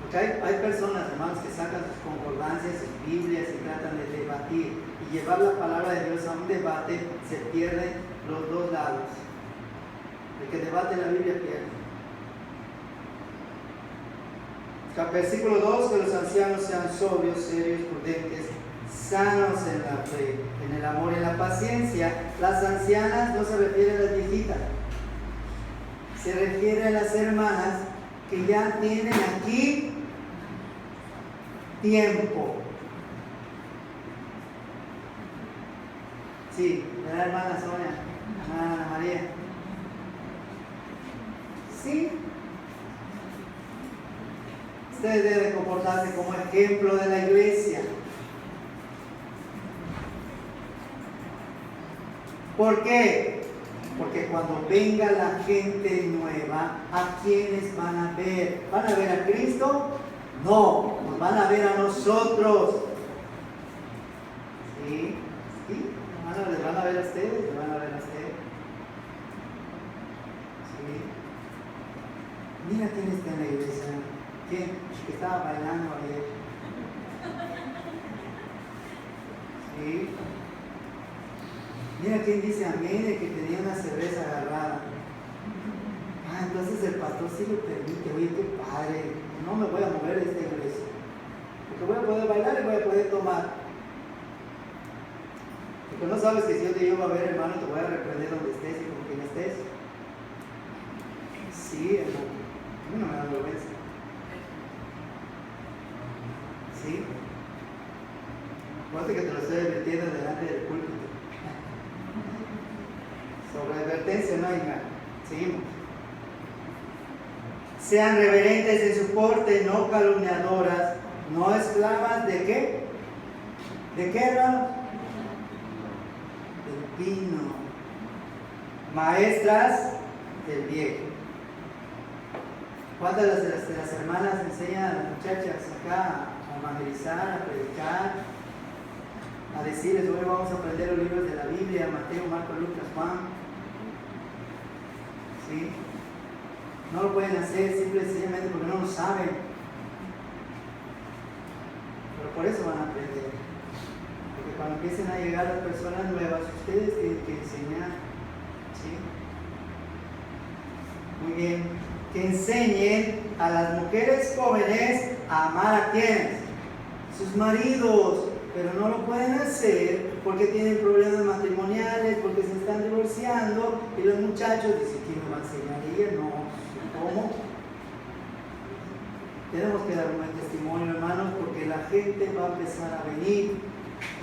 Porque hay personas, hermanos, que sacan sus concordancias, sus Biblias y tratan de debatir. Y llevar la palabra de Dios a un debate, se pierden los dos lados. El que debate la Biblia pierde. Versículo 2, que los ancianos sean sobrios, serios, prudentes, sanos en la fe, en el amor y en la paciencia. Las ancianas no se refiere a las viejitas, se refiere a las hermanas que ya tienen aquí tiempo. Sí, la hermana Sonia, hermana Ana María. Sí. Ustedes deben comportarse como ejemplo de la iglesia. ¿Por qué? Porque cuando venga la gente nueva, ¿a quiénes van a ver? ¿Van a ver a Cristo? No, nos van a ver a nosotros. ¿Sí? ¿Sí? ¿Les van a ver a ustedes? ¿Les van a ver a ustedes? ¿Sí? Mira quién está en la iglesia. ¿Quién? Que estaba bailando ayer. ¿Sí? Mira quién dice amén, el que tenía una cerveza agarrada. Ah, entonces el pastor sí lo permite. Oye, qué padre. No me voy a mover de esta iglesia. Porque voy a poder bailar y voy a poder tomar. Porque no sabes que si yo te llevo a ver, hermano, te voy a reprender donde estés y con quien estés. Sí, hermano. A mí no me da vergüenza. ¿Sí? Acuérdate que te lo estoy advirtiendo delante del púlpito. Sobre advertencia no hay nada. Seguimos. Sean reverentes en su porte, no calumniadoras, no esclavas de qué? ¿De qué, hermano? Del vino. Maestras del viejo. ¿Cuántas de las hermanas enseñan a las muchachas acá a evangelizar, a predicar, a decirles, hoy vamos a aprender los libros de la Biblia, Mateo, Marcos, Lucas, Juan? ¿Sí? No lo pueden hacer simple y sencillamente porque no lo saben. Pero por eso van a aprender. Porque cuando empiecen a llegar las personas nuevas, ustedes tienen que enseñar. ¿Sí? Muy bien. Que enseñen a las mujeres jóvenes a amar a quienes, sus maridos, pero no lo pueden hacer porque tienen problemas matrimoniales, porque se están divorciando y los muchachos dicen, ¿quién me va a enseñar? Ella no, ¿cómo? Tenemos que dar un buen testimonio, hermanos, porque la gente va a empezar a venir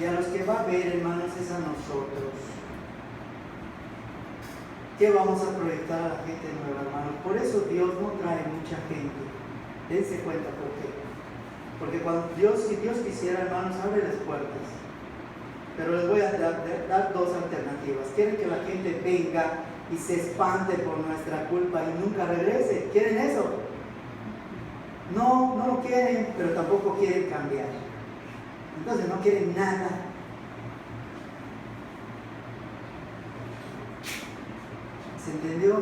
y a los que va a ver, hermanos, es a nosotros. ¿Qué vamos a proyectar a la gente nueva, hermanos? Por eso Dios no trae mucha gente. Dense cuenta por qué. Porque si Dios quisiera, hermanos, abre las puertas. Pero les voy a dar dos alternativas. ¿Quieren que la gente venga y se espante por nuestra culpa y nunca regrese? ¿Quieren eso? No, no lo quieren, pero tampoco quieren cambiar. Entonces no quieren nada. ¿Se entendió?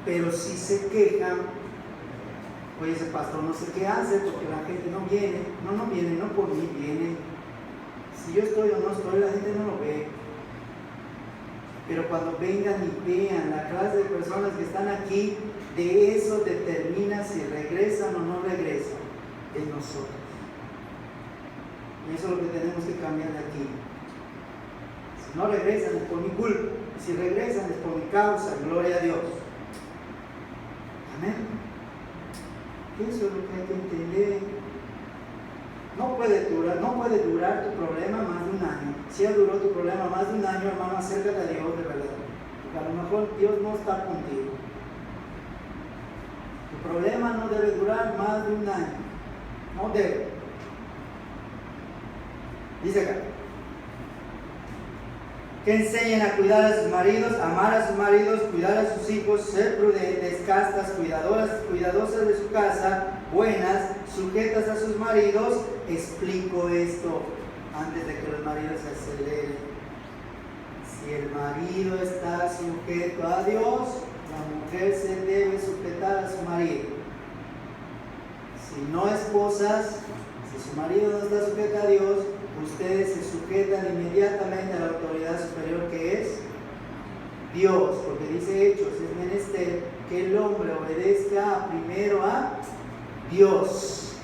Pero si se quejan, oye, ese pastor no sé qué hace porque la gente no viene. No viene, no por mí, viene. Si yo estoy o no estoy, la gente no lo ve. Pero cuando vengan y vean la clase de personas que están aquí, de eso determina si regresan o no regresan de nosotros. Y eso es lo que tenemos que cambiar de aquí. Si no regresan es por mi culpa. Y si regresan es por mi causa. Gloria a Dios. Amén. Eso es lo que hay que entender. No puede durar tu problema más de un año. Si ya duró tu problema más de un año, hermano, acércate a Dios de verdad. Porque a lo mejor Dios no está contigo. Tu problema no debe durar más de un año. No debe. Dice acá. Que enseñen a cuidar a sus maridos, amar a sus maridos, cuidar a sus hijos, ser prudentes, castas, cuidadosas de su casa, buenas, sujetas a sus maridos. Explico esto antes de que los maridos se aceleren. Si el marido está sujeto a Dios, la mujer se debe sujetar a su marido. Si no esposas, si su marido no está sujeto a Dios, ustedes se sujetan inmediatamente a la autoridad superior que es Dios, porque dice Hechos, es menester que el hombre obedezca primero a Dios.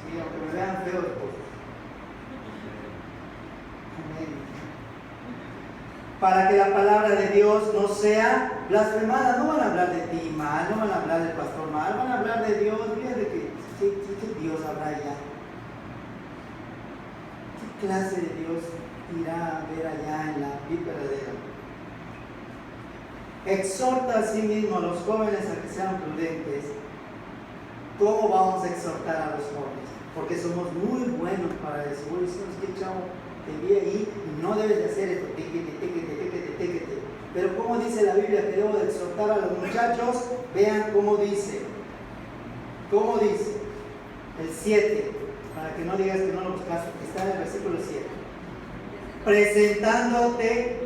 Sí, aunque me vean feo, pues. Amén. Para que la palabra de Dios no sea blasfemada. No van a hablar de ti mal, no van a hablar del pastor mal, van a hablar de Dios. Fíjate que ¿qué Dios habrá allá? ¿Qué clase de Dios irá a ver allá en la vida verdadera? Exhorta a sí mismo a los jóvenes a que sean prudentes. ¿Cómo vamos a exhortar a los jóvenes? Porque somos muy buenos para eso. Uy, ¿sabes qué, chavo? Te vi ahí y no debes de hacer esto. Pero ¿cómo dice la Biblia que debo de exhortar a los muchachos? Vean cómo dice. ¿Cómo dice? El 7. Para que no digas que no lo buscaste. Está en el versículo 7. Presentándote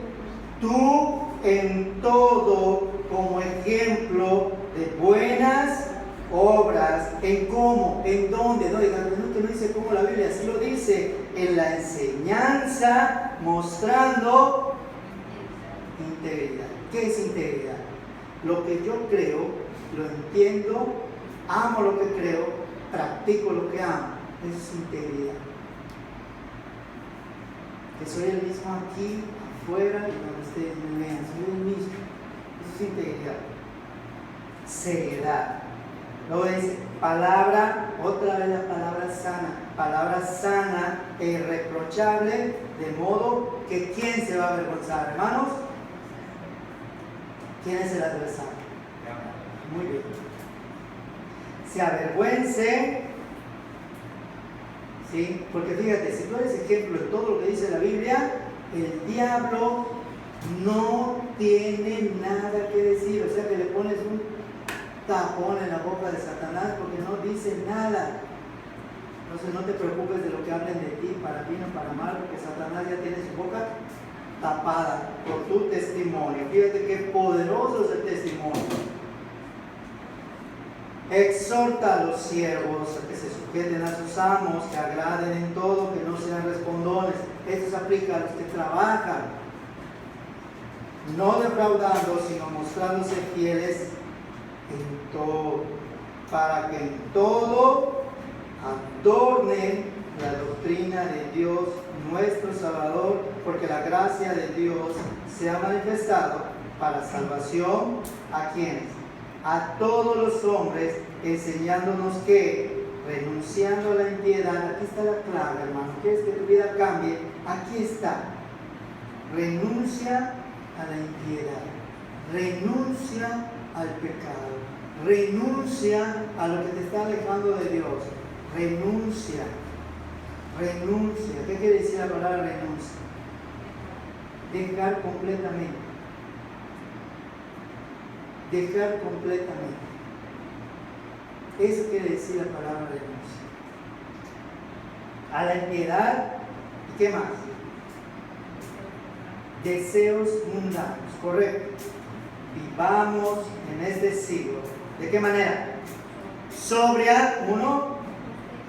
tú en todo como ejemplo de buenas obras. ¿En cómo? ¿En dónde? No digan que no dice cómo la Biblia, así lo dice. En la enseñanza, mostrando integridad. ¿Qué es integridad? Lo que yo creo, lo entiendo, amo lo que creo, practico lo que amo. Eso es integridad. Que soy el mismo aquí, afuera, y donde ustedes me vean, soy el mismo. Eso es integridad. Seriedad. Luego dice, palabra, otra vez la palabra sana e irreprochable, de modo que ¿quién se va a avergonzar, hermanos? ¿Quién es el adversario? Muy bien. Se avergüence, ¿sí? Porque fíjate, si tú eres ejemplo de todo lo que dice la Biblia, el diablo no tiene nada que decir, o sea que le pones un tapón en la boca de Satanás porque no dice nada. Entonces no te preocupes de lo que hablen de ti, para bien o para mal, porque Satanás ya tiene su boca tapada por tu testimonio. Fíjate qué poderoso es el testimonio. Exhorta a los siervos a que se sujeten a sus amos, que agraden en todo, que no sean respondones. Esto se aplica a los que trabajan, no defraudando, sino mostrándose fieles en todo, para que en todo adornen la doctrina de Dios nuestro Salvador, porque la gracia de Dios se ha manifestado para salvación ¿a quiénes? A todos los hombres, enseñándonos que, renunciando a la impiedad, aquí está la clave, hermano. ¿Quieres que tu vida cambie? Aquí está. Renuncia a la impiedad, renuncia al pecado, renuncia a lo que te está alejando de Dios, renuncia. ¿Qué quiere decir la palabra renuncia? Dejar completamente. Eso quiere decir la palabra renuncia. A la impiedad, ¿y qué más? Deseos mundanos, correcto. Vivamos en este siglo. ¿De qué manera? Sobria, uno,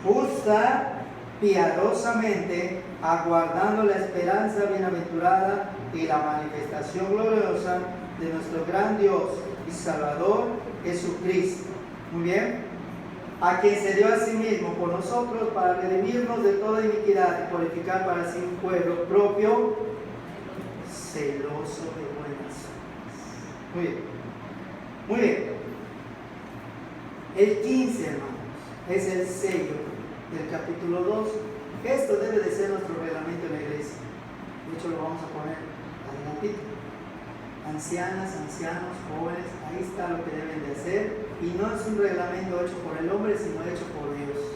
justa, piadosamente, aguardando la esperanza bienaventurada y la manifestación gloriosa de nuestro gran Dios y Salvador Jesucristo. Muy bien. A quien se dio a sí mismo por nosotros para redimirnos de toda iniquidad y purificar para sí un pueblo propio, celoso de buenas obras. Muy bien. Muy bien. El 15, hermanos, es el sello del capítulo 2. Esto debe de ser nuestro reglamento en la iglesia. De hecho, lo vamos a poner adelantito. Ancianas, ancianos, jóvenes, ahí está. está lo que deben de hacer, y no es un reglamento hecho por el hombre, sino hecho por Dios.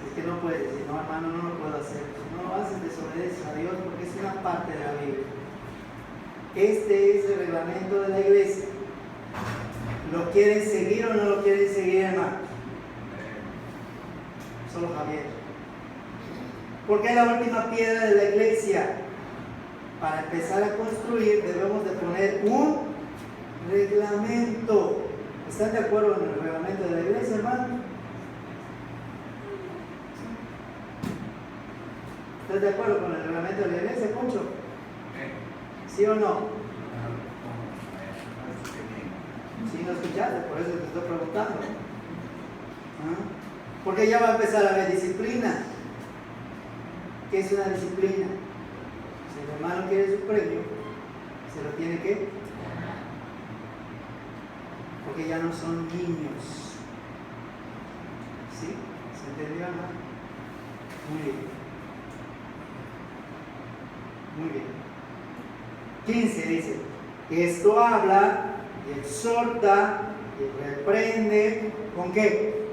Es que no puedes decir, no hermano, no lo puedo hacer. Si no lo haces, desobedeces a Dios, porque es una parte de la Biblia. Este es el reglamento de la iglesia. ¿Lo quieren seguir o no lo quieren seguir, hermano? Solo Javier. ¿Por qué la última piedra de la iglesia? Para empezar a construir debemos de poner un reglamento. ¿Están de acuerdo en el reglamento de la iglesia, hermano? ¿Estás de acuerdo con el reglamento de la iglesia, Concho? ¿Sí o no? Sí, no escuchaste, por eso te estoy preguntando. ¿Ah? Porque ya va a empezar a haber disciplina. ¿Qué es una disciplina? Si el hermano quiere su premio, se lo tiene que, porque ya no son niños. ¿Sí? ¿Se entendió, no? Muy bien. Muy bien. 15 dice: esto habla y exhorta y reprende, ¿con qué?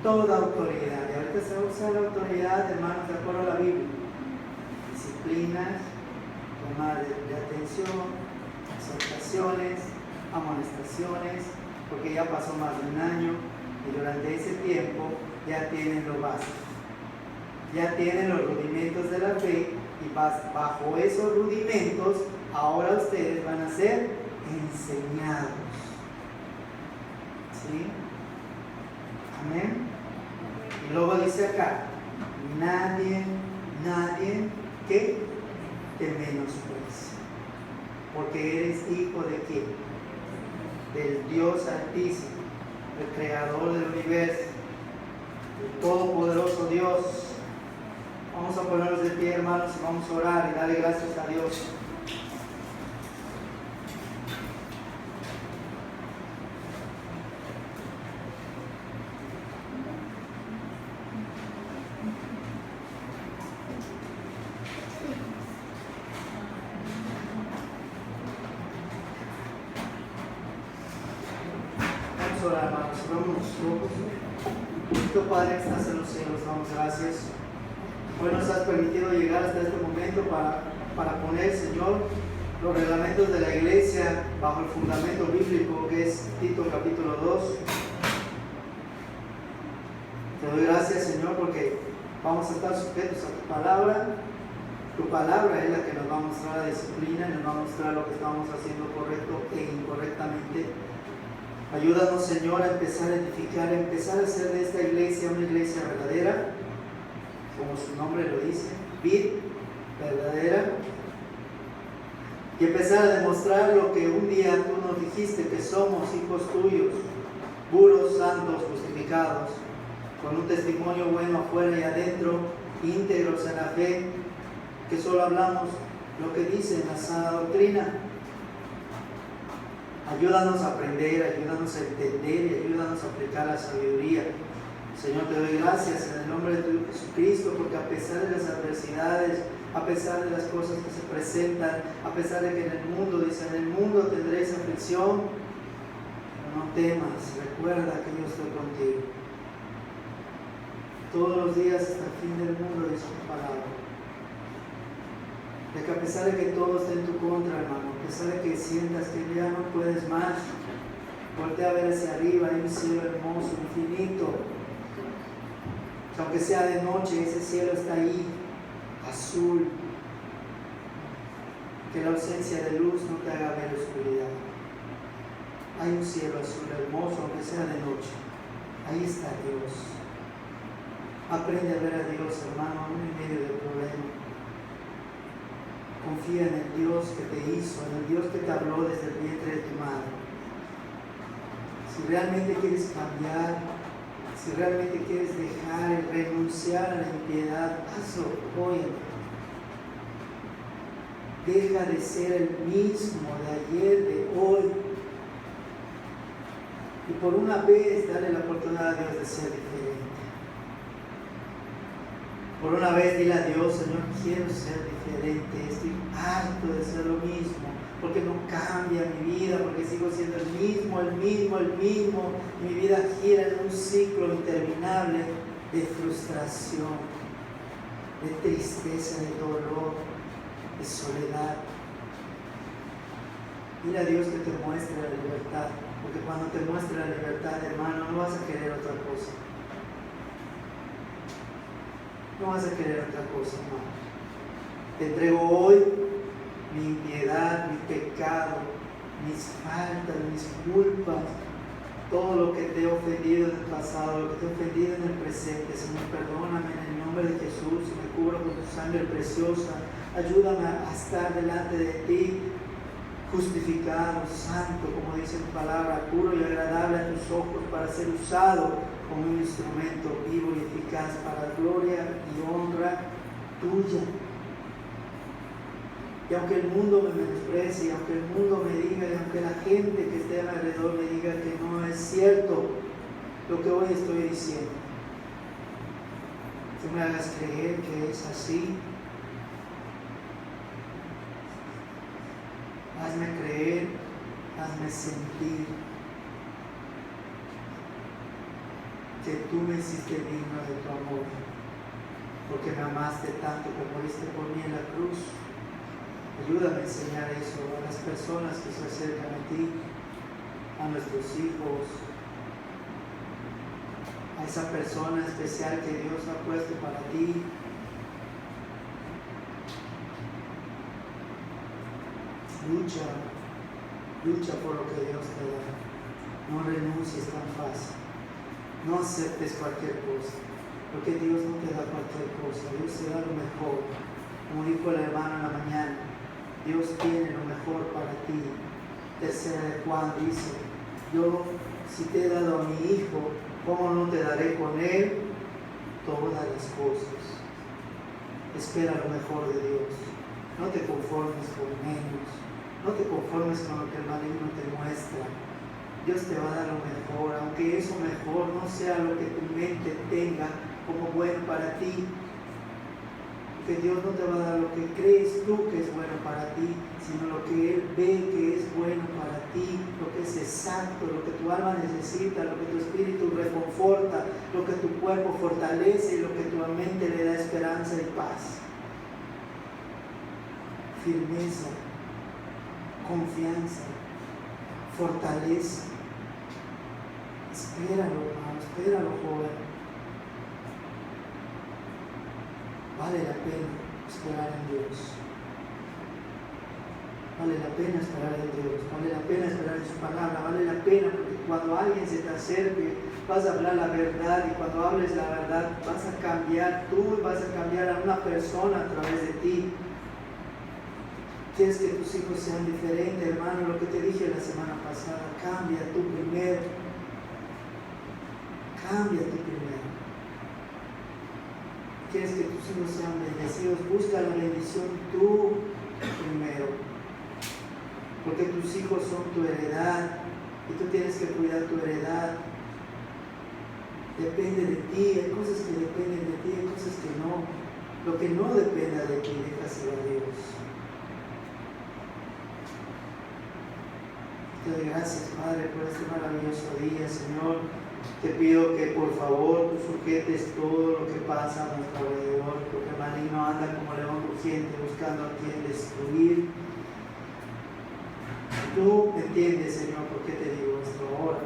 Toda autoridad. Y ahorita se usa la autoridad, hermanos, de acuerdo a la Biblia. Disciplinas, tomar de atención, exhortaciones, amonestaciones, porque ya pasó más de un año y durante ese tiempo ya tienen lo básico. Ya tienen los rudimentos de la fe, y bajo esos rudimentos ahora ustedes van a ser enseñados. ¿Sí? Amén. Y luego dice acá: nadie que te menosprecie, porque eres hijo de quién? Del Dios Altísimo, el Creador del universo, el Todopoderoso Dios. Vamos a ponernos de pie, hermanos, y vamos a orar y darle gracias a Dios. Vamos a orar, hermanos. Cerramos los ojos. Bendito Padre que estás en los cielos, damos gracias. Hoy nos has permitido llegar hasta este momento para poner, Señor, los reglamentos de la iglesia bajo el fundamento bíblico que es Tito capítulo 2. Te doy gracias, Señor, porque vamos a estar sujetos a tu palabra. Tu palabra es la que nos va a mostrar la disciplina, nos va a mostrar lo que estamos haciendo correcto e incorrectamente. Ayúdanos, Señor, a empezar a edificar, a empezar a hacer de esta iglesia una iglesia verdadera, como su nombre lo dice, vid verdadera, y empezar a demostrar lo que un día tú nos dijiste, que somos hijos tuyos, puros, santos, justificados, con un testimonio bueno afuera y adentro, íntegros en la fe, que solo hablamos lo que dice en la sana doctrina. Ayúdanos a aprender, ayúdanos a entender y ayúdanos a aplicar la sabiduría. Señor, te doy gracias en el nombre de tu Jesucristo, porque a pesar de las adversidades, a pesar de las cosas que se presentan, a pesar de que en el mundo, dice, en el mundo tendréis aflicción, pero no temas, recuerda que yo estoy contigo. Todos los días hasta el fin del mundo, dice tu palabra. De que a pesar de que todo esté en tu contra, hermano, a pesar de que sientas que ya no puedes más, voltea a ver hacia arriba, hay un cielo hermoso, infinito. Aunque sea de noche, ese cielo está ahí, azul. Que la ausencia de luz no te haga ver oscuridad. Hay un cielo azul hermoso, aunque sea de noche. Ahí está Dios. Aprende a ver a Dios, hermano, aún en medio del problema. Confía en el Dios que te hizo, en el Dios que te habló desde el vientre de tu madre. Si realmente quieres cambiar, si realmente quieres dejar y renunciar a la impiedad, hazlo hoy. Deja de ser el mismo de ayer, de hoy. Y por una vez dale la oportunidad a Dios de ser diferente. Por una vez dile a Dios: Señor, quiero ser diferente, estoy harto de ser lo mismo. porque no cambia mi vida, porque sigo siendo el mismo, y mi vida gira en un ciclo interminable de frustración, de tristeza, de dolor, de soledad. Dile a Dios que te muestre la libertad, porque cuando te muestre la libertad, hermano, no vas a querer otra cosa. No vas a querer otra cosa, no. Te entrego hoy mi impiedad, mi pecado, mis faltas, mis culpas, todo lo que te he ofendido en el pasado, lo que te he ofendido en el presente. Señor, perdóname en el nombre de Jesús, me cubro con tu sangre preciosa. Ayúdame a estar delante de ti, justificado, santo, como dice tu palabra, puro y agradable a tus ojos, para ser usado como un instrumento vivo y eficaz para gloria y honra tuya. Y aunque el mundo me menosprecie, aunque el mundo me diga, y aunque la gente que esté alrededor me diga que no es cierto lo que hoy estoy diciendo, tú me hagas creer que es así. Hazme creer, hazme sentir que tú me hiciste digno de tu amor, porque me amaste tanto que moriste por mí en la cruz. Ayúdame a enseñar eso a las personas que se acercan a ti, a nuestros hijos, a esa persona especial que Dios ha puesto para ti. Lucha por lo que Dios te da. No renuncies tan fácil. No aceptes cualquier cosa, porque Dios no te da cualquier cosa. Dios te da lo mejor. Como dijo el hermano en la mañana, Dios tiene lo mejor para ti. Tercera de Juan dice, yo si te he dado a mi hijo, ¿cómo no te daré con él todas las cosas? Espera lo mejor de Dios. No te conformes con menos. No te conformes con lo que el maligno te muestra. Dios te va a dar lo mejor, aunque eso mejor no sea lo que tu mente tenga como bueno para ti. Porque Dios no te va a dar lo que crees tú que es bueno para ti, sino lo que Él ve que es bueno para ti, lo que es exacto, lo que tu alma necesita, lo que tu espíritu reconforta, lo que tu cuerpo fortalece y lo que tu mente le da esperanza y paz. Firmeza, confianza, fortaleza. Espéralo, hermano, espéralo, joven. Vale la pena esperar en Dios. Vale la pena esperar en Dios. Vale la pena esperar en su palabra. Vale la pena porque cuando alguien se te acerque, vas a hablar la verdad, y cuando hables la verdad, vas a cambiar tú, vas a cambiar a una persona a través de ti. Quieres que tus hijos sean diferentes, hermano, lo que te dije la semana pasada, cambia tú primero. Cambia tú primero. Quieres que tus hijos sean bendecidos, busca la bendición tú primero. Porque tus hijos son tu heredad y tú tienes que cuidar tu heredad. Depende de ti, hay cosas que dependen de ti, hay cosas que no. Lo que no dependa de ti, déjaselo a Dios. Te doy gracias, Padre, por este maravilloso día, Señor. Te pido que por favor tú sujetes todo lo que pasa a nuestro alrededor, porque el maligno anda como león rugiente buscando a quien destruir. Tú entiendes, Señor, por qué te digo esto ahora.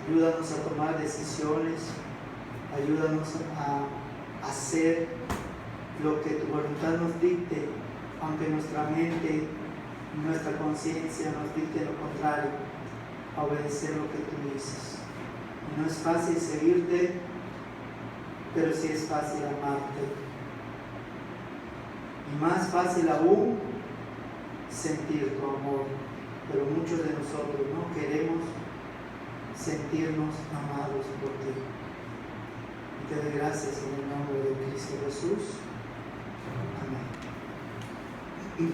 Ayúdanos a tomar decisiones, ayúdanos a hacer lo que tu voluntad nos dicte, aunque nuestra mente, nuestra conciencia nos dicte lo contrario, a obedecer lo que tú dices. Y no es fácil seguirte, pero sí es fácil amarte. Y más fácil aún sentir tu amor, pero muchos de nosotros no queremos sentirnos amados por ti. Y te doy gracias en el nombre de Cristo Jesús. Amén.